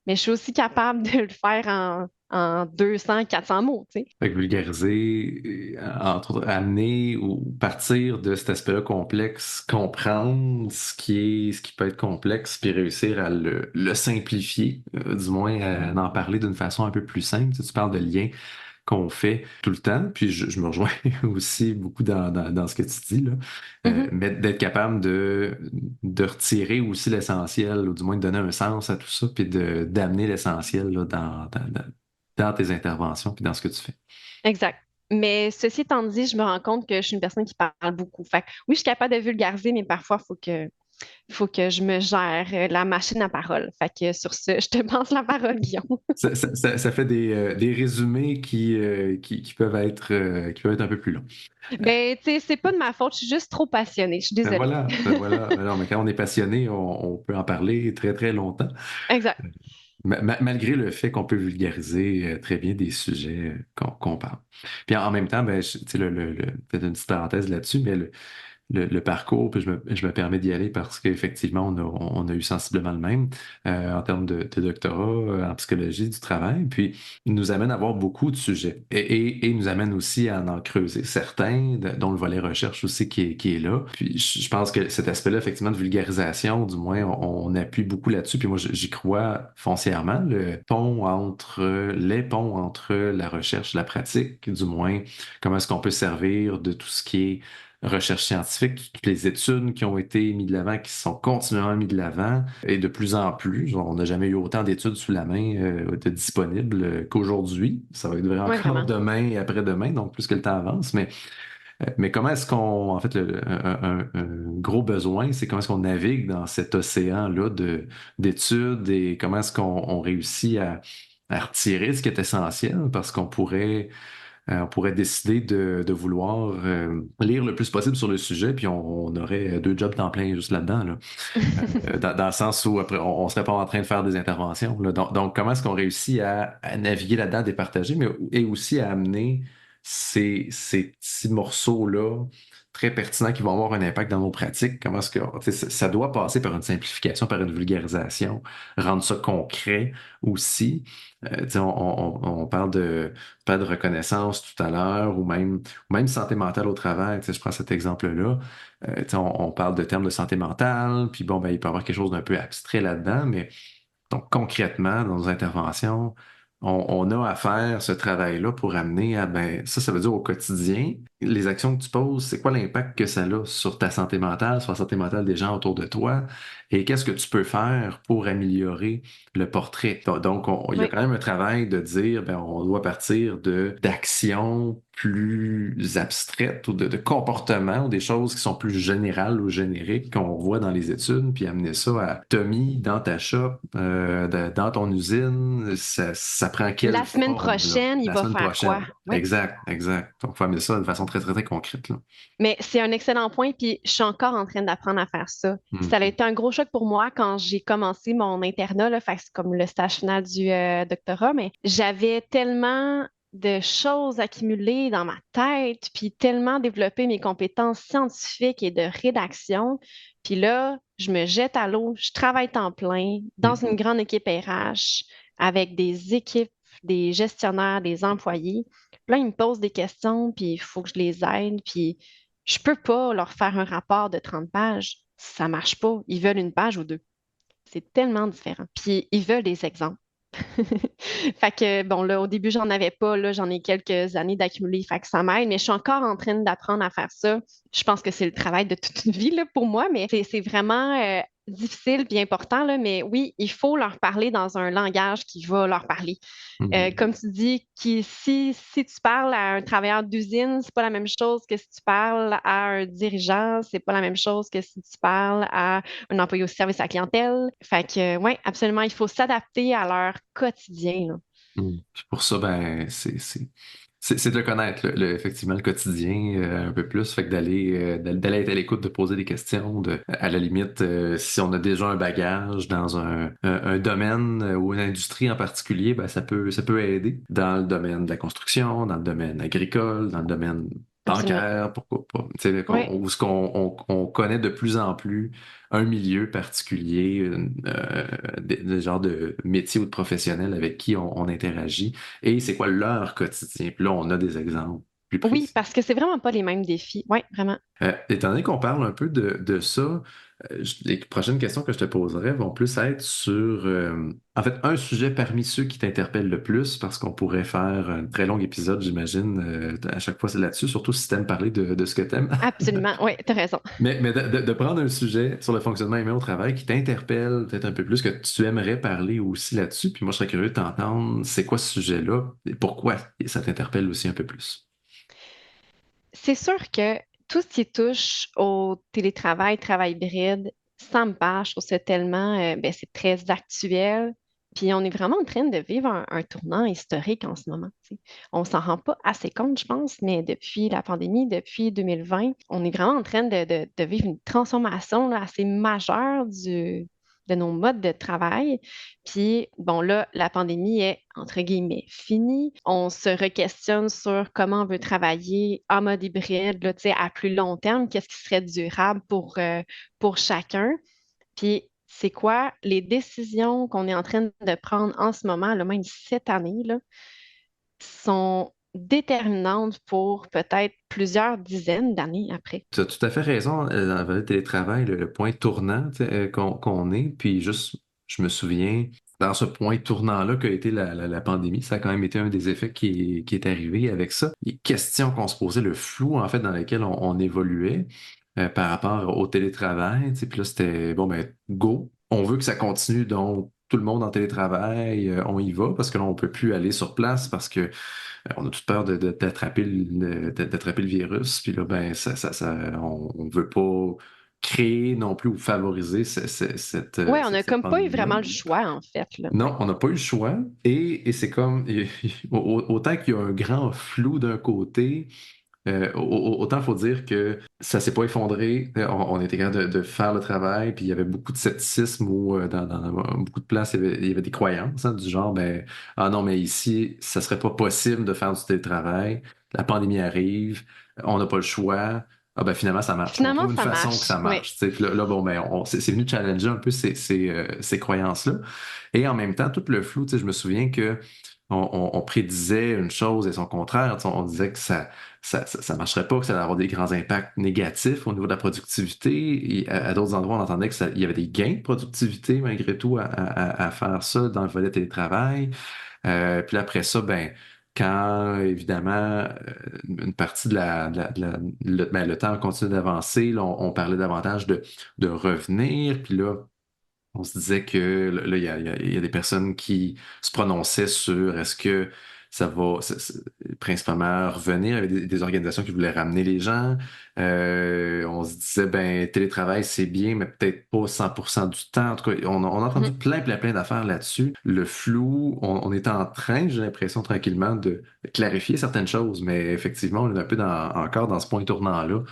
mais je suis aussi capable de le faire en 200, 400 mots, tu sais. Fait que vulgariser, entre autres, amener ou partir de cet aspect-là complexe, comprendre ce qui peut être complexe, puis réussir à le simplifier, du moins à en parler d'une façon un peu plus simple. Tu sais, tu parles de liens qu'on fait tout le temps, puis je me rejoins aussi beaucoup dans ce que tu dis, là. Mhm. Mais d'être capable de retirer aussi l'essentiel, ou du moins de donner un sens à tout ça, puis d'amener l'essentiel là, dans tes interventions, puis dans ce que tu fais. Exact. Mais ceci étant dit, je me rends compte que je suis une personne qui parle beaucoup. Fait que oui, je suis capable de vulgariser, mais parfois, faut que je me gère la machine à parole. Fait que sur ce, je te passe la parole, Guillaume. Ça fait des résumés qui peuvent être un peu plus longs. Ben, tu sais, c'est pas de ma faute, je suis juste trop passionnée. Je suis désolée. Ben voilà. Alors, mais quand on est passionné, on peut en parler très, très longtemps. Exact. Malgré le fait qu'on peut vulgariser très bien des sujets qu'on parle. Puis en même temps, ben, tu sais, peut-être une petite parenthèse là-dessus, mais le parcours, puis je me permets d'y aller parce qu'effectivement, on a eu sensiblement le même en termes de doctorat en psychologie du travail, puis il nous amène à avoir beaucoup de sujets et il nous amène aussi à en creuser certains, dont le volet recherche aussi qui est là. Puis je pense que cet aspect-là, effectivement, de vulgarisation, du moins, on appuie beaucoup là-dessus, puis moi, j'y crois foncièrement, les ponts entre la recherche et la pratique, du moins, comment est-ce qu'on peut servir de tout ce qui est recherche scientifique, toutes les études qui ont été mises de l'avant, qui sont continuellement mises de l'avant, et de plus en plus. Genre, on n'a jamais eu autant d'études sous la main de disponibles qu'aujourd'hui. Ça va être vrai Oui, encore vraiment. demain et après-demain, donc plus que le temps avance. Mais comment est-ce qu'on, en fait, un gros besoin, c'est comment est-ce qu'on navigue dans cet océan-là d'études et comment est-ce qu'on réussit à retirer ce qui est essentiel parce on pourrait décider de vouloir lire le plus possible sur le sujet, puis on aurait deux jobs temps plein juste là-dedans, là. Dans le sens où après, on serait pas en train de faire des interventions, là. Donc, comment est-ce qu'on réussit à naviguer là-dedans, départager, mais et aussi à amener ces petits morceaux-là très pertinents qui vont avoir un impact dans nos pratiques? Comment est-ce que tu sais, ça doit passer par une simplification, par une vulgarisation, rendre ça concret aussi. Tu sais, on parle pas de reconnaissance tout à l'heure, ou même santé mentale au travail. Tu sais, je prends cet exemple-là. Tu sais, on parle de termes de santé mentale, puis bon, ben, il peut y avoir quelque chose d'un peu abstrait là-dedans, mais donc concrètement, dans nos interventions, on a à faire ce travail-là pour amener à, ben, ça veut dire au quotidien, les actions que tu poses, c'est quoi l'impact que ça a sur ta santé mentale, sur la santé mentale des gens autour de toi, et qu'est-ce que tu peux faire pour améliorer le portrait. Donc, il y a Oui, quand même un travail de dire, ben, on doit partir d'actions plus abstraites ou de comportements ou des choses qui sont plus générales ou génériques qu'on voit dans les études, puis amener ça à Tommy dans ta shop, dans ton usine, ça prend quelle la semaine forme, là, prochaine, il la va semaine faire quoi? prochaine. Oui. Exact. Donc, il faut amener ça de façon très, très, très concrète, là. Mais c'est un excellent point, puis je suis encore en train d'apprendre à faire ça. Ça a Hmm. été un gros choc pour moi quand j'ai commencé mon internat, là, fait que c'est comme le stage final du doctorat, mais j'avais tellement de choses accumulées dans ma tête, puis tellement développé mes compétences scientifiques et de rédaction. Puis là, je me jette à l'eau, je travaille temps plein dans Hmm. une grande équipe RH avec des équipes, des gestionnaires, des employés. Puis là, ils me posent des questions, puis il faut que je les aide, puis je peux pas leur faire un rapport de 30 pages. Ça marche pas. Ils veulent une page ou deux. C'est tellement différent. Puis ils veulent des exemples. Fait que, bon, là, au début, j'en avais pas. Là, j'en ai quelques années d'accumuler. Fait que ça m'aide, mais je suis encore en train d'apprendre à faire ça. Je pense que c'est le travail de toute une vie, là, pour moi, mais c'est vraiment difficile puis important, là. Mais oui, il faut leur parler dans un langage qui va leur parler. Mhm. Comme tu dis, si tu parles à un travailleur d'usine, c'est pas la même chose que si tu parles à un dirigeant, c'est pas la même chose que si tu parles à un employé au service à la clientèle. Fait que, oui, absolument, il faut s'adapter à leur quotidien, là. Puis pour ça, ben, c'est de connaître effectivement le quotidien un peu plus, fait que d'aller être à l'écoute, de poser des questions, à la limite, si on a déjà un bagage dans un domaine ou une industrie en particulier, ben ça peut aider dans le domaine de la construction, dans le domaine agricole, dans le domaine Absolument. bancaire, pourquoi pas. Tu sais, Oui. où ce qu'on connaît de plus en plus un milieu particulier, des genres de métier ou de professionnels avec qui on interagit et c'est quoi leur quotidien. Puis là, on a des exemples plus Oui, précis. parce que c'est vraiment pas les mêmes défis. Oui, vraiment. Étant donné qu'on parle un peu de ça, les prochaines questions que je te poserai vont plus être sur, en fait, un sujet parmi ceux qui t'interpellent le plus, parce qu'on pourrait faire un très long épisode, j'imagine, à chaque fois c'est là-dessus, surtout si t'aimes parler de ce que t'aimes. Absolument. Oui, tu as raison. Mais de prendre un sujet sur le fonctionnement humain au travail qui t'interpelle peut-être un peu plus, que tu aimerais parler aussi là-dessus, puis moi je serais curieux de t'entendre, c'est quoi ce sujet-là et pourquoi ça t'interpelle aussi un peu plus. C'est sûr que tout ce qui touche au télétravail, travail hybride, ça me parle. Je trouve ça tellement, ben, c'est très actuel. Puis on est vraiment en train de vivre un tournant historique en ce moment. Tu sais. On s'en rend pas assez compte, je pense, mais depuis la pandémie, depuis 2020, on est vraiment en train de vivre une transformation là, assez majeure de nos modes de travail. Puis, bon, là, la pandémie est, entre guillemets, finie. On se re-questionne sur comment on veut travailler en mode hybride, là, tu sais, à plus long terme, qu'est-ce qui serait durable pour chacun. Puis, c'est quoi les décisions qu'on est en train de prendre en ce moment, là, même cette année, là, sont déterminantes pour peut-être plusieurs dizaines d'années après. Tu as tout à fait raison, dans le télétravail, le point tournant tu sais, qu'on est, puis juste, je me souviens, dans ce point tournant-là qu'a été la pandémie, ça a quand même été un des effets qui est arrivé avec ça. Les questions qu'on se posait, le flou en fait dans lequel on évoluait par rapport au télétravail, tu sais, puis là c'était, bon ben, go, on veut que ça continue, donc tout le monde en télétravail, on y va, parce que là on peut plus aller sur place parce que on a toute peur d'attraper le virus. Puis là, ben, on ne veut pas créer non plus ou favoriser Ouais, on n'a cette comme pas eu pandémie-là. vraiment le choix, en fait, là. Ouais. Non, on n'a pas eu le choix. Et c'est comme, autant qu'il y a un grand flou d'un côté, autant il faut dire que ça s'est pas effondré. On était capable de faire le travail, puis il y avait beaucoup de scepticisme où dans beaucoup de places, il y avait des croyances hein, du genre, ben, ah non, mais ici, ça serait pas possible de faire du télétravail. La pandémie arrive, on n'a pas le choix. Ah ben finalement, ça marche. On Finalement, trouve une ça façon que marche. ça Oui. marche. Tu sais. Puis là, bon, ben, c'est venu challenger un peu ces croyances-là. Et en même temps, tout le flou, tu sais, je me souviens que on prédisait une chose et son contraire. Tu sais, on disait que ça marcherait pas, que ça allait avoir des grands impacts négatifs au niveau de la productivité. Et à d'autres endroits, on entendait qu'il y avait des gains de productivité malgré tout à faire ça dans le volet télétravail. Puis là, après ça, ben, quand évidemment une partie le temps continue d'avancer, là, on parlait davantage de revenir. Puis là, on se disait que là, il y a des personnes qui se prononçaient sur est-ce que ça va principalement revenir. Il y avait des organisations qui voulaient ramener les gens. On se disait, ben, télétravail, c'est bien, mais peut-être pas 100% du temps. En tout cas, on a entendu Mhm. plein d'affaires là-dessus. Le flou, on est en train, j'ai l'impression, tranquillement, de clarifier certaines choses, mais effectivement, on est un peu encore dans ce point tournant-là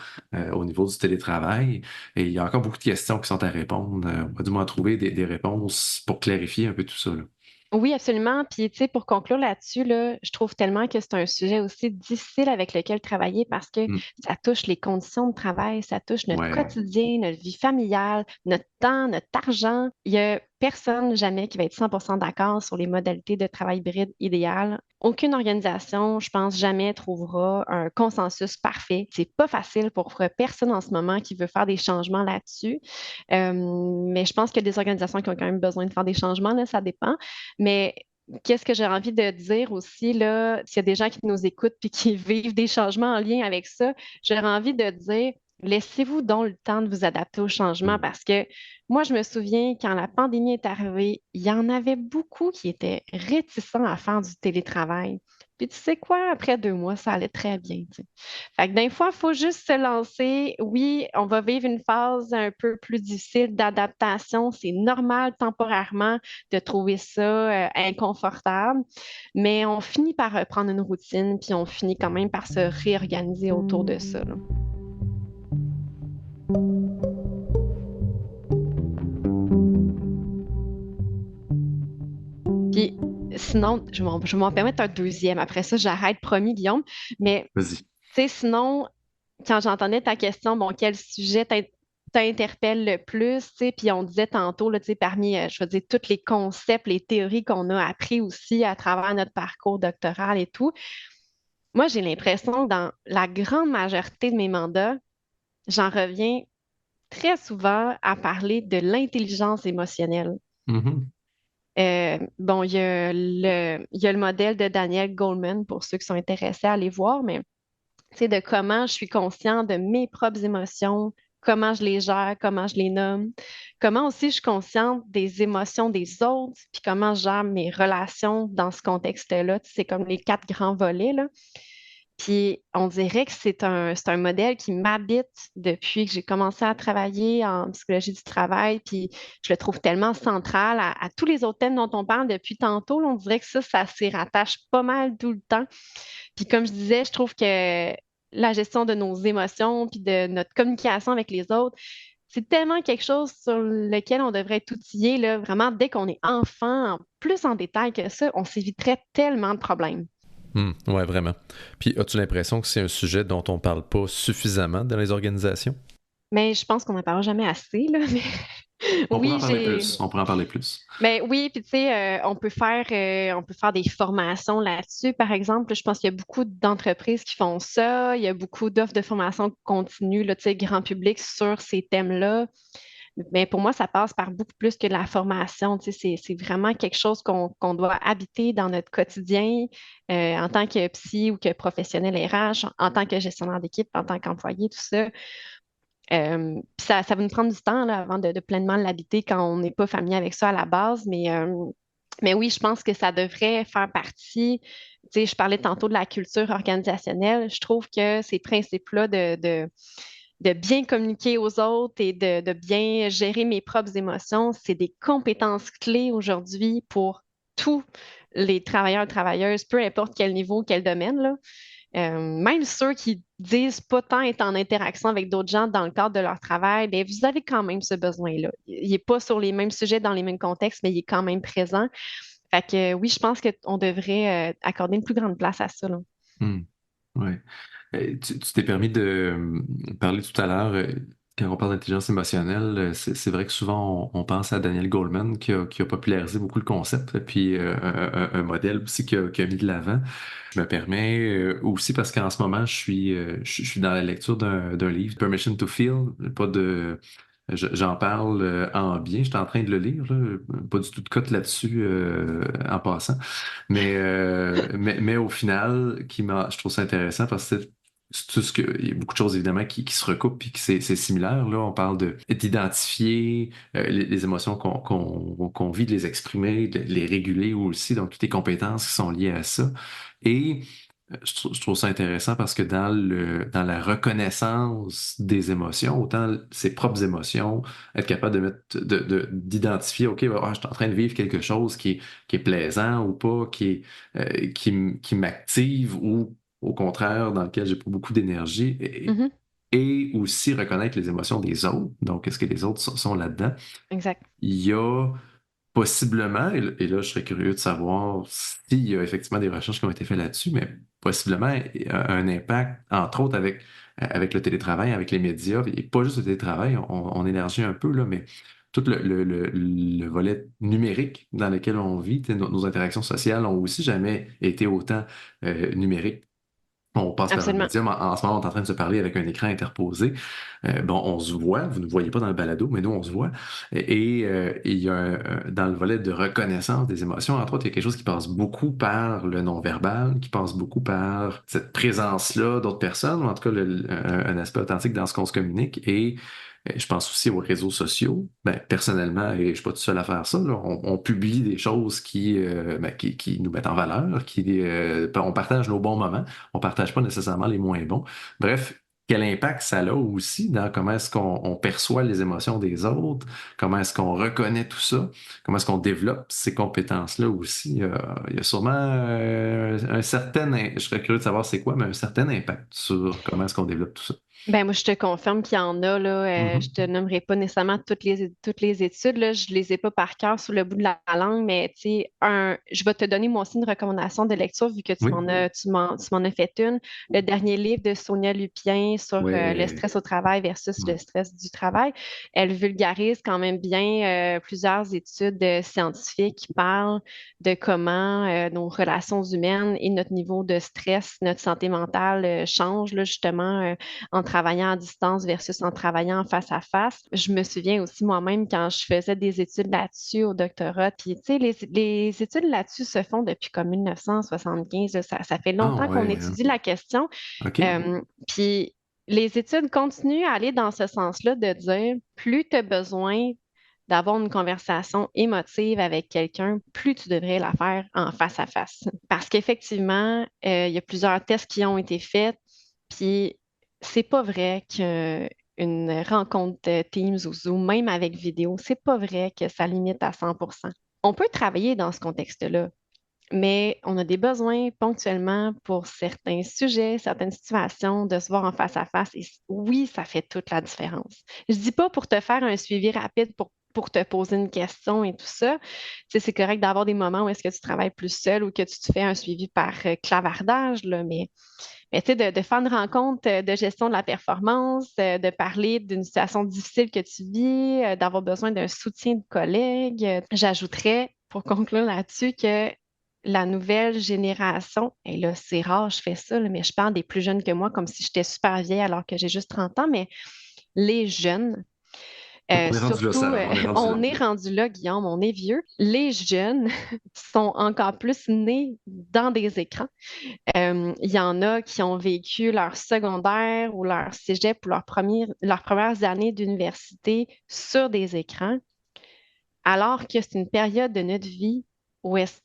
au niveau du télétravail. Et il y a encore beaucoup de questions qui sont à répondre. On va du moins trouver des réponses pour clarifier un peu tout ça, là. Oui, absolument. Puis, tu sais, pour conclure là-dessus, là, je trouve tellement que c'est un sujet aussi difficile avec lequel travailler parce que Hmm. ça touche les conditions de travail, ça touche notre Ouais. quotidien, notre vie familiale, notre temps, notre argent. Il y a personne jamais qui va être 100% d'accord sur les modalités de travail hybride idéal. Aucune organisation, je pense, jamais trouvera un consensus parfait. C'est pas facile pour personne en ce moment qui veut faire des changements là-dessus. Mais je pense qu'il y a des organisations qui ont quand même besoin de faire des changements, là, ça dépend. Mais qu'est-ce que j'ai envie de dire aussi, là, s'il y a des gens qui nous écoutent puis qui vivent des changements en lien avec ça, j'aurais envie de dire, laissez-vous donc le temps de vous adapter au changement Mm. parce que moi, je me souviens quand la pandémie est arrivée, il y en avait beaucoup qui étaient réticents à faire du télétravail. Puis tu sais quoi, après 2 mois, ça allait très bien, tu sais. Fait que des fois, il faut juste se lancer. Oui, on va vivre une phase un peu plus difficile d'adaptation. C'est normal temporairement de trouver ça inconfortable, mais on finit par reprendre une routine, puis on finit quand même par se réorganiser autour de ça, là. Puis sinon, je vais m'en permettre un deuxième. Après ça, j'arrête, promis, Guillaume. Mais Vas-y. tu sais, sinon, quand j'entendais ta question, bon, quel sujet t'interpelle le plus, tu sais, puis on disait tantôt, là, tu sais, parmi, je veux dire, tous les concepts, les théories qu'on a appris aussi à travers notre parcours doctoral et tout, moi, j'ai l'impression que dans la grande majorité de mes mandats, j'en reviens très souvent à parler de l'intelligence émotionnelle. Mhm. Bon, il y a le modèle de Daniel Goleman pour ceux qui sont intéressés à aller voir, mais tu sais, de comment je suis consciente de mes propres émotions, comment je les gère, comment je les nomme, comment aussi je suis consciente des émotions des autres, puis comment je gère mes relations dans ce contexte-là. Tu sais, c'est comme les 4 grands volets, là. Puis on dirait que c'est un modèle qui m'habite depuis que j'ai commencé à travailler en psychologie du travail, puis je le trouve tellement central à tous les autres thèmes dont on parle depuis tantôt, là. On dirait que ça s'y rattache pas mal tout le temps. Puis comme je disais, je trouve que la gestion de nos émotions puis de notre communication avec les autres, c'est tellement quelque chose sur lequel on devrait être outillé, là, vraiment, dès qu'on est enfant, plus en détail que ça, on s'éviterait tellement de problèmes. Ouais, vraiment. Puis, as-tu l'impression que c'est un sujet dont on parle pas suffisamment dans les organisations? Mais je pense qu'on n'en parle jamais assez, là. Mais On pourrait en oui, parler j'ai. plus. On pourrait en parler plus. Mais oui, puis tu sais, on peut faire des formations là-dessus, par exemple. Je pense qu'il y a beaucoup d'entreprises qui font ça. Il y a beaucoup d'offres de formation continue, là, tu sais, grand public sur ces thèmes-là. Mais pour moi, ça passe par beaucoup plus que de la formation. Tu sais, c'est vraiment quelque chose qu'on doit habiter dans notre quotidien en tant que psy ou que professionnel RH, en tant que gestionnaire d'équipe, en tant qu'employé, tout ça. Puis ça va nous prendre du temps là, avant de pleinement l'habiter quand on n'est pas familier avec ça à la base. Mais oui, je pense que ça devrait faire partie. Tu sais, je parlais tantôt de la culture organisationnelle. Je trouve que ces principes-là de bien communiquer aux autres et de bien gérer mes propres émotions, c'est des compétences clés aujourd'hui pour tous les travailleurs et travailleuses, peu importe quel niveau, quel domaine, là. Même ceux qui disent pas tant être en interaction avec d'autres gens dans le cadre de leur travail, bien, vous avez quand même ce besoin-là. Il n'est pas sur les mêmes sujets, dans les mêmes contextes, mais il est quand même présent. Fait que oui, je pense qu'on devrait accorder une plus grande place à ça, là. Hmm. Ouais. Tu t'es permis de parler tout à l'heure, quand on parle d'intelligence émotionnelle, c'est vrai que souvent on pense à Daniel Goleman qui a popularisé beaucoup le concept, et puis un modèle aussi qui a mis de l'avant. Je me permets aussi parce qu'en ce moment, je suis dans la lecture d'un livre, Permission to Feel, pas de... J'en parle en bien, j'étais en train de le lire, là, pas du tout de cote là-dessus en passant. Mais au final, je trouve ça intéressant parce que c'est tout ce que, il y a beaucoup de choses évidemment qui se recoupent et qui c'est similaire. Là, on parle d'identifier les émotions qu'on vit, de les exprimer, de les réguler aussi, donc toutes les compétences qui sont liées à ça. Et je trouve ça intéressant parce que dans la reconnaissance des émotions, autant ses propres émotions, être capable d'identifier, OK, je suis en train de vivre quelque chose qui est plaisant ou pas, qui m'active ou au contraire, dans lequel j'ai pas beaucoup d'énergie, Mhm, et aussi reconnaître les émotions des autres. Donc, est-ce que les autres sont là-dedans? exact. Il y a possiblement, et là, je serais curieux de savoir s'il y a effectivement des recherches qui ont été faites là-dessus, mais possiblement un impact, entre autres avec le télétravail, avec les médias, et pas juste le télétravail, on élargit un peu, là, mais tout le volet numérique dans lequel on vit, tu sais, nos interactions sociales ont aussi jamais été autant numériques. On passe par un Absolument. médium. En ce moment, on est en train de se parler avec un écran interposé. Bon, on se voit, vous ne voyez pas dans le balado, mais nous, on se voit. Et il y a dans le volet de reconnaissance des émotions, entre autres, il y a quelque chose qui passe beaucoup par le non-verbal, qui passe beaucoup par cette présence-là d'autres personnes, ou en tout cas un aspect authentique dans ce qu'on se communique. Et je pense aussi aux réseaux sociaux. Ben, personnellement, et je suis pas tout seul à faire ça, là, on publie des choses qui nous mettent en valeur, on partage nos bons moments, on partage pas nécessairement les moins bons. Bref, quel impact ça a aussi dans comment est-ce qu'on perçoit les émotions des autres, comment est-ce qu'on reconnaît tout ça, comment est-ce qu'on développe ces compétences-là aussi. Il y a sûrement un certain, je serais curieux de savoir c'est quoi, mais un certain impact sur comment est-ce qu'on développe tout ça. Ben, moi, je te confirme qu'il y en a, là. Je Mhm. te nommerai pas nécessairement toutes les études, là. Je les ai pas par cœur sous le bout de la langue, mais tu sais, je vais te donner moi aussi une recommandation de lecture vu que tu Oui. m'en as, tu m'en as fait une. Le dernier livre de Sonia Lupien sur le Ouais. stress au travail versus le Mm. stress du travail. Elle vulgarise quand même bien plusieurs études scientifiques qui parlent de comment nos relations humaines et notre niveau de stress, notre santé mentale changent, là, justement. En travaillant à distance versus en travaillant en face à face. Je me souviens aussi moi-même quand je faisais des études là-dessus au doctorat, puis tu sais, les études là-dessus se font depuis comme 1975, là. Ça fait Ah longtemps qu'on ouais, hein. étudie la question. OK. Puis les études continuent à aller dans ce sens-là de dire plus tu as besoin d'avoir une conversation émotive avec quelqu'un, plus tu devrais la faire en face à face. Parce qu'effectivement, il y a plusieurs tests qui ont été faits, puis c'est pas vrai qu'une rencontre de Teams ou Zoom, même avec vidéo, c'est pas vrai que ça limite à 100%. On peut travailler dans ce contexte-là, mais on a des besoins ponctuellement pour certains sujets, certaines situations, de se voir en face à face. Et oui, ça fait toute la différence. Je dis pas pour te faire un suivi rapide, pour te poser une question et tout ça. Tu sais, c'est correct d'avoir des moments où est-ce que tu travailles plus seul ou que tu te fais un suivi par clavardage, là, mais tu sais, de faire une rencontre de gestion de la performance, de parler d'une situation difficile que tu vis, d'avoir besoin d'un soutien de collègues. J'ajouterais, pour conclure là-dessus, que la nouvelle génération, et là, c'est rare, je fais ça, là, mais je parle des plus jeunes que moi, comme si j'étais super vieille alors que j'ai juste 30 ans, mais les jeunes, On est rendu là, surtout, Sarah. On est rendu là. on est rendu là, Guillaume, on est vieux. Les jeunes sont encore plus nés dans des écrans. Il y en a qui ont vécu leur secondaire ou leur cégep ou leurs premières années d'université sur des écrans, alors que c'est une période de notre vie où est-ce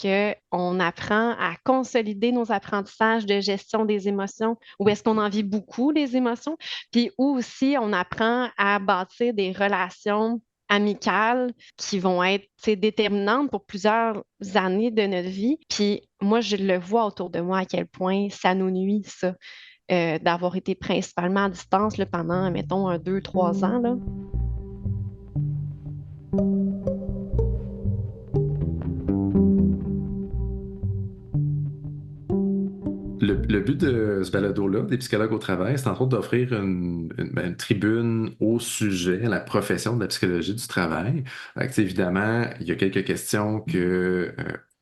qu'on apprend à consolider nos apprentissages de gestion des émotions, où est-ce qu'on en vit beaucoup des émotions, puis où aussi on apprend à bâtir des relations amicales qui vont être, tu sais, déterminantes pour plusieurs années de notre vie. Puis moi, je le vois autour de moi à quel point ça nous nuit, ça, d'avoir été principalement à distance là, pendant, mettons, 2, 3 ans, là. Le but de ce balado-là, des psychologues au travail, c'est entre autres d'offrir une tribune au sujet, à la profession de la psychologie du travail. Fait que, tu sais, évidemment, il y a quelques questions que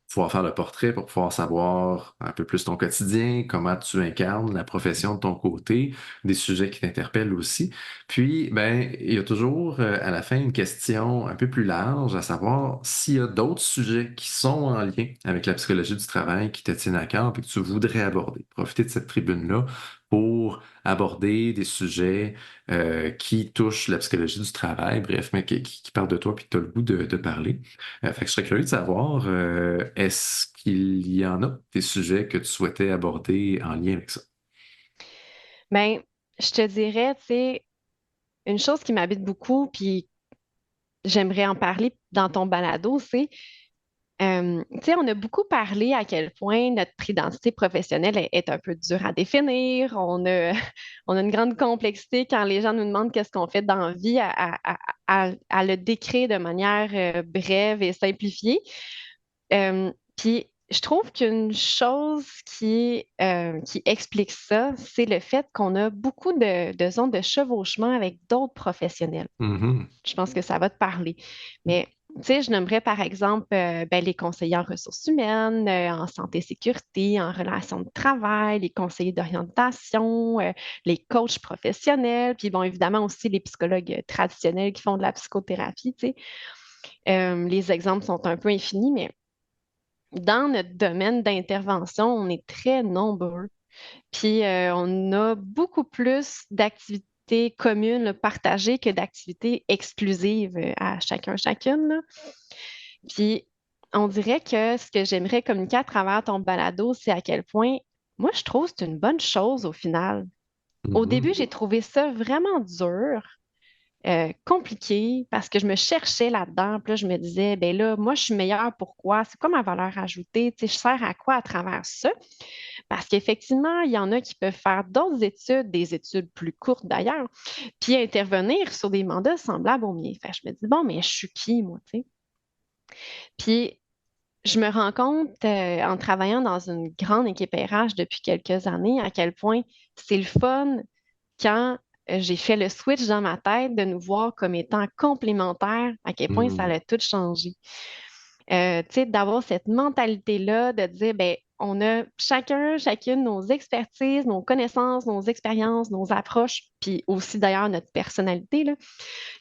pouvoir faire le portrait pour pouvoir savoir un peu plus ton quotidien, comment tu incarnes la profession de ton côté, des sujets qui t'interpellent aussi. Puis, ben, il y a toujours à la fin une question un peu plus large, à savoir s'il y a d'autres sujets qui sont en lien avec la psychologie du travail qui te tiennent à cœur et que tu voudrais aborder. Profiter de cette tribune-là pour aborder des sujets qui touchent la psychologie du travail, bref, mais qui parlent de toi puis que tu as le goût de parler. Fait que je serais curieux de savoir, est-ce qu'il y en a des sujets que tu souhaitais aborder en lien avec ça? Ben, je te dirais, tu sais, une chose qui m'habite beaucoup, puis j'aimerais en parler dans ton balado, c'est, tu sais, on a beaucoup parlé à quel point notre identité professionnelle est un peu dure à définir. On a une grande complexité quand les gens nous demandent qu'est-ce qu'on fait dans la vie à le décrire de manière brève et simplifiée. Puis, je trouve qu'une chose qui explique ça, c'est le fait qu'on a beaucoup de zones de chevauchement avec d'autres professionnels. Mhm. Je pense que ça va te parler. Mais Tu sais, je nommerais par exemple ben, les conseillers en ressources humaines, en santé et sécurité, en relations de travail, les conseillers d'orientation, les coachs professionnels, puis bon, évidemment aussi les psychologues traditionnels qui font de la psychothérapie, tu sais. Les exemples sont un peu infinis, mais dans notre domaine d'intervention, on est très nombreux. Puis on a beaucoup plus d'activités communes là, partagées que d'activités exclusives à chacun, chacune, là. Puis, on dirait que ce que j'aimerais communiquer à travers ton balado, c'est à quel point, moi, je trouve que c'est une bonne chose au final. Au début, Mhm. j'ai trouvé ça vraiment dur, compliqué, parce que je me cherchais là-dedans. Puis là, je me disais, ben là, moi, je suis meilleure pourquoi? C'est quoi ma valeur ajoutée? Tu sais, je sers à quoi à travers ça? Parce qu'effectivement, il y en a qui peuvent faire d'autres études, des études plus courtes d'ailleurs, puis intervenir sur des mandats semblables aux miens. Fait que je me dis, bon, mais je suis qui, moi, tu sais? Puis, je me rends compte, en travaillant dans une grande équipe RH depuis quelques années, à quel point c'est le fun quand j'ai fait le switch dans ma tête de nous voir comme étant complémentaires, à quel point ça Mhm. a tout changé. Tu sais, d'avoir cette mentalité-là, de dire, ben, on a chacun, chacune nos expertises, nos connaissances, nos expériences, nos approches, puis aussi d'ailleurs notre personnalité, là,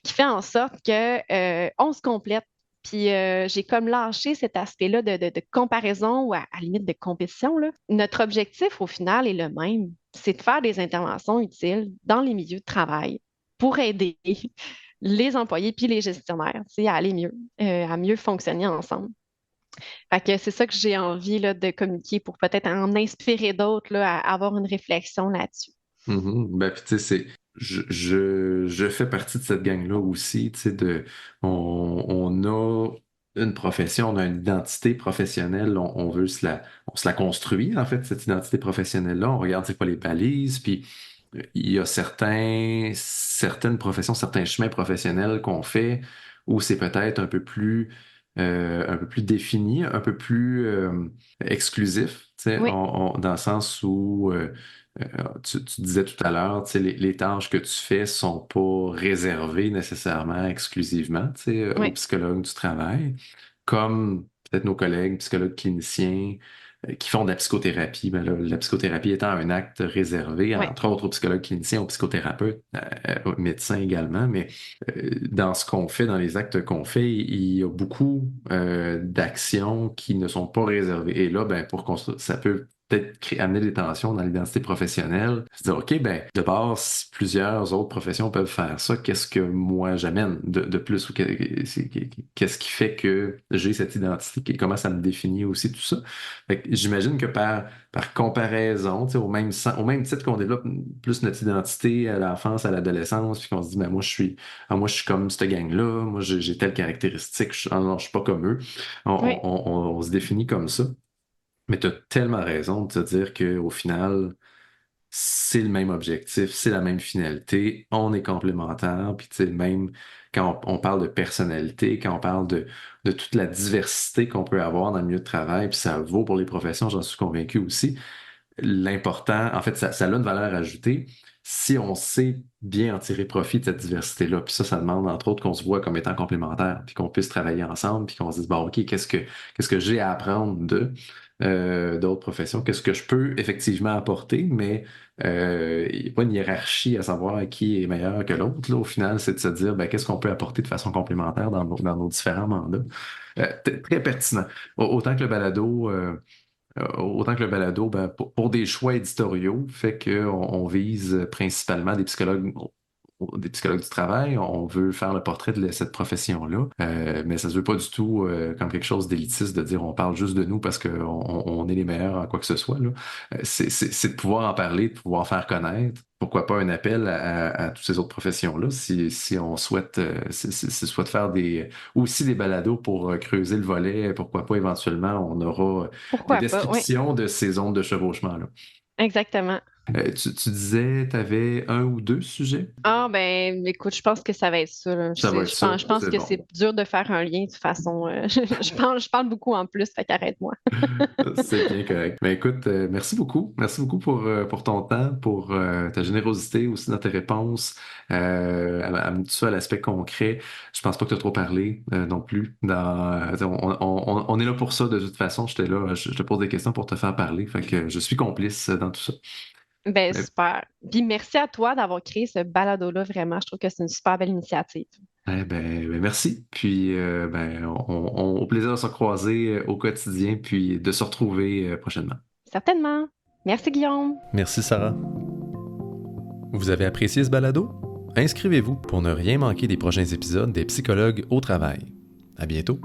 qui fait en sorte que on se complète. Puis j'ai comme lâché cet aspect-là de comparaison ou à la limite de compétition, là. Notre objectif au final est le même, c'est de faire des interventions utiles dans les milieux de travail pour aider les employés puis les gestionnaires, tu sais, à aller mieux, à mieux fonctionner ensemble. Fait que c'est ça que j'ai envie là, de communiquer pour peut-être en inspirer d'autres là, à avoir une réflexion là-dessus. Mhm. Ben, puis tu sais, je fais partie de cette gang-là aussi, tu sais, on a une profession, on a une identité professionnelle, on se la construit, en fait, cette identité professionnelle-là, on regarde c'est quoi les balises, puis il y a certaines professions, certains chemins professionnels qu'on fait où c'est peut-être un peu plus défini, un peu plus exclusif, tu sais, Oui, dans le sens où euh, tu disais tout à l'heure, tu sais, les tâches que tu fais sont pas réservées nécessairement exclusivement, tu sais, aux oui, psychologues du travail, comme peut-être nos collègues psychologues cliniciens qui font de la psychothérapie. Ben là, la psychothérapie étant un acte réservé, oui. entre autres aux psychologues cliniciens, aux psychothérapeutes, aux médecins également, mais dans ce qu'on fait, dans les actes qu'on fait, il y a beaucoup d'actions qui ne sont pas réservées. Et là, ben, ça peut peut-être amener des tensions dans l'identité professionnelle. Se dire, OK, ben, de base, si plusieurs autres professions peuvent faire ça, qu'est-ce que moi j'amène de plus ou qu'est-ce qui fait que j'ai cette identité, comment ça me définit aussi tout ça. Fait que j'imagine que par comparaison, tu sais, au même titre qu'on développe plus notre identité à l'enfance, à l'adolescence, puis qu'on se dit, ben, moi, je suis comme cette gang-là, moi, j'ai telle caractéristique, non, je suis pas comme eux. Oui. On se définit comme ça. Mais tu as tellement raison de te dire qu'au final, c'est le même objectif, c'est la même finalité, on est complémentaires, puis tu sais, même quand on parle de personnalité, quand on parle de toute la diversité qu'on peut avoir dans le milieu de travail, puis ça vaut pour les professions, j'en suis convaincu aussi, l'important, en fait, ça a une valeur ajoutée si on sait bien en tirer profit de cette diversité-là. Puis ça demande entre autres qu'on se voit comme étant complémentaires, puis qu'on puisse travailler ensemble, puis qu'on se dise, bon, OK, qu'est-ce que j'ai à apprendre d'autres professions? Qu'est-ce que je peux effectivement apporter? Mais il n'y a pas une hiérarchie à savoir qui est meilleur que l'autre. Là, au final, c'est de se dire, ben, qu'est-ce qu'on peut apporter de façon complémentaire dans nos différents mandats. Très pertinent. Autant que le balado. Autant que le balado, ben, pour des choix éditoriaux, fait qu'on vise principalement des psychologues du travail. On veut faire le portrait de cette profession-là, mais ça se veut pas du tout comme quelque chose d'élitiste de dire on parle juste de nous parce qu'on est les meilleurs en quoi que ce soit, là. C'est de pouvoir en parler, de pouvoir faire connaître. Pourquoi pas un appel à toutes ces autres professions-là si on souhaite, souhaite faire aussi des balados pour creuser le volet. Pourquoi pas éventuellement on aura des Pourquoi pas? Oui, descriptions de ces zones de chevauchement-là. exactement. Tu disais, tu avais un ou deux sujets? Ah, ben, écoute, je pense que ça va être ça, là. Ça va être ça, Je pense c'est que bon. c'est dur de faire un lien, de toute façon. Je parle beaucoup en plus, fait qu'arrête-moi. C'est bien correct. Mais écoute, merci beaucoup. Merci beaucoup pour ton temps, pour ta générosité aussi dans tes réponses, à tout ça, à l'aspect concret. Je pense pas que tu as trop parlé non plus. On est là pour ça de toute façon. J'étais là, je te pose des questions pour te faire parler. Fait que je suis complice dans tout ça. Ben, Mais, super. Puis merci à toi d'avoir créé ce balado-là, vraiment. Je trouve que c'est une super belle initiative. merci. Puis au plaisir de se croiser au quotidien, puis de se retrouver prochainement. Certainement. Merci, Guillaume. Merci, Sarah. Vous avez apprécié ce balado? Inscrivez-vous pour ne rien manquer des prochains épisodes des Psychologues au travail. À bientôt!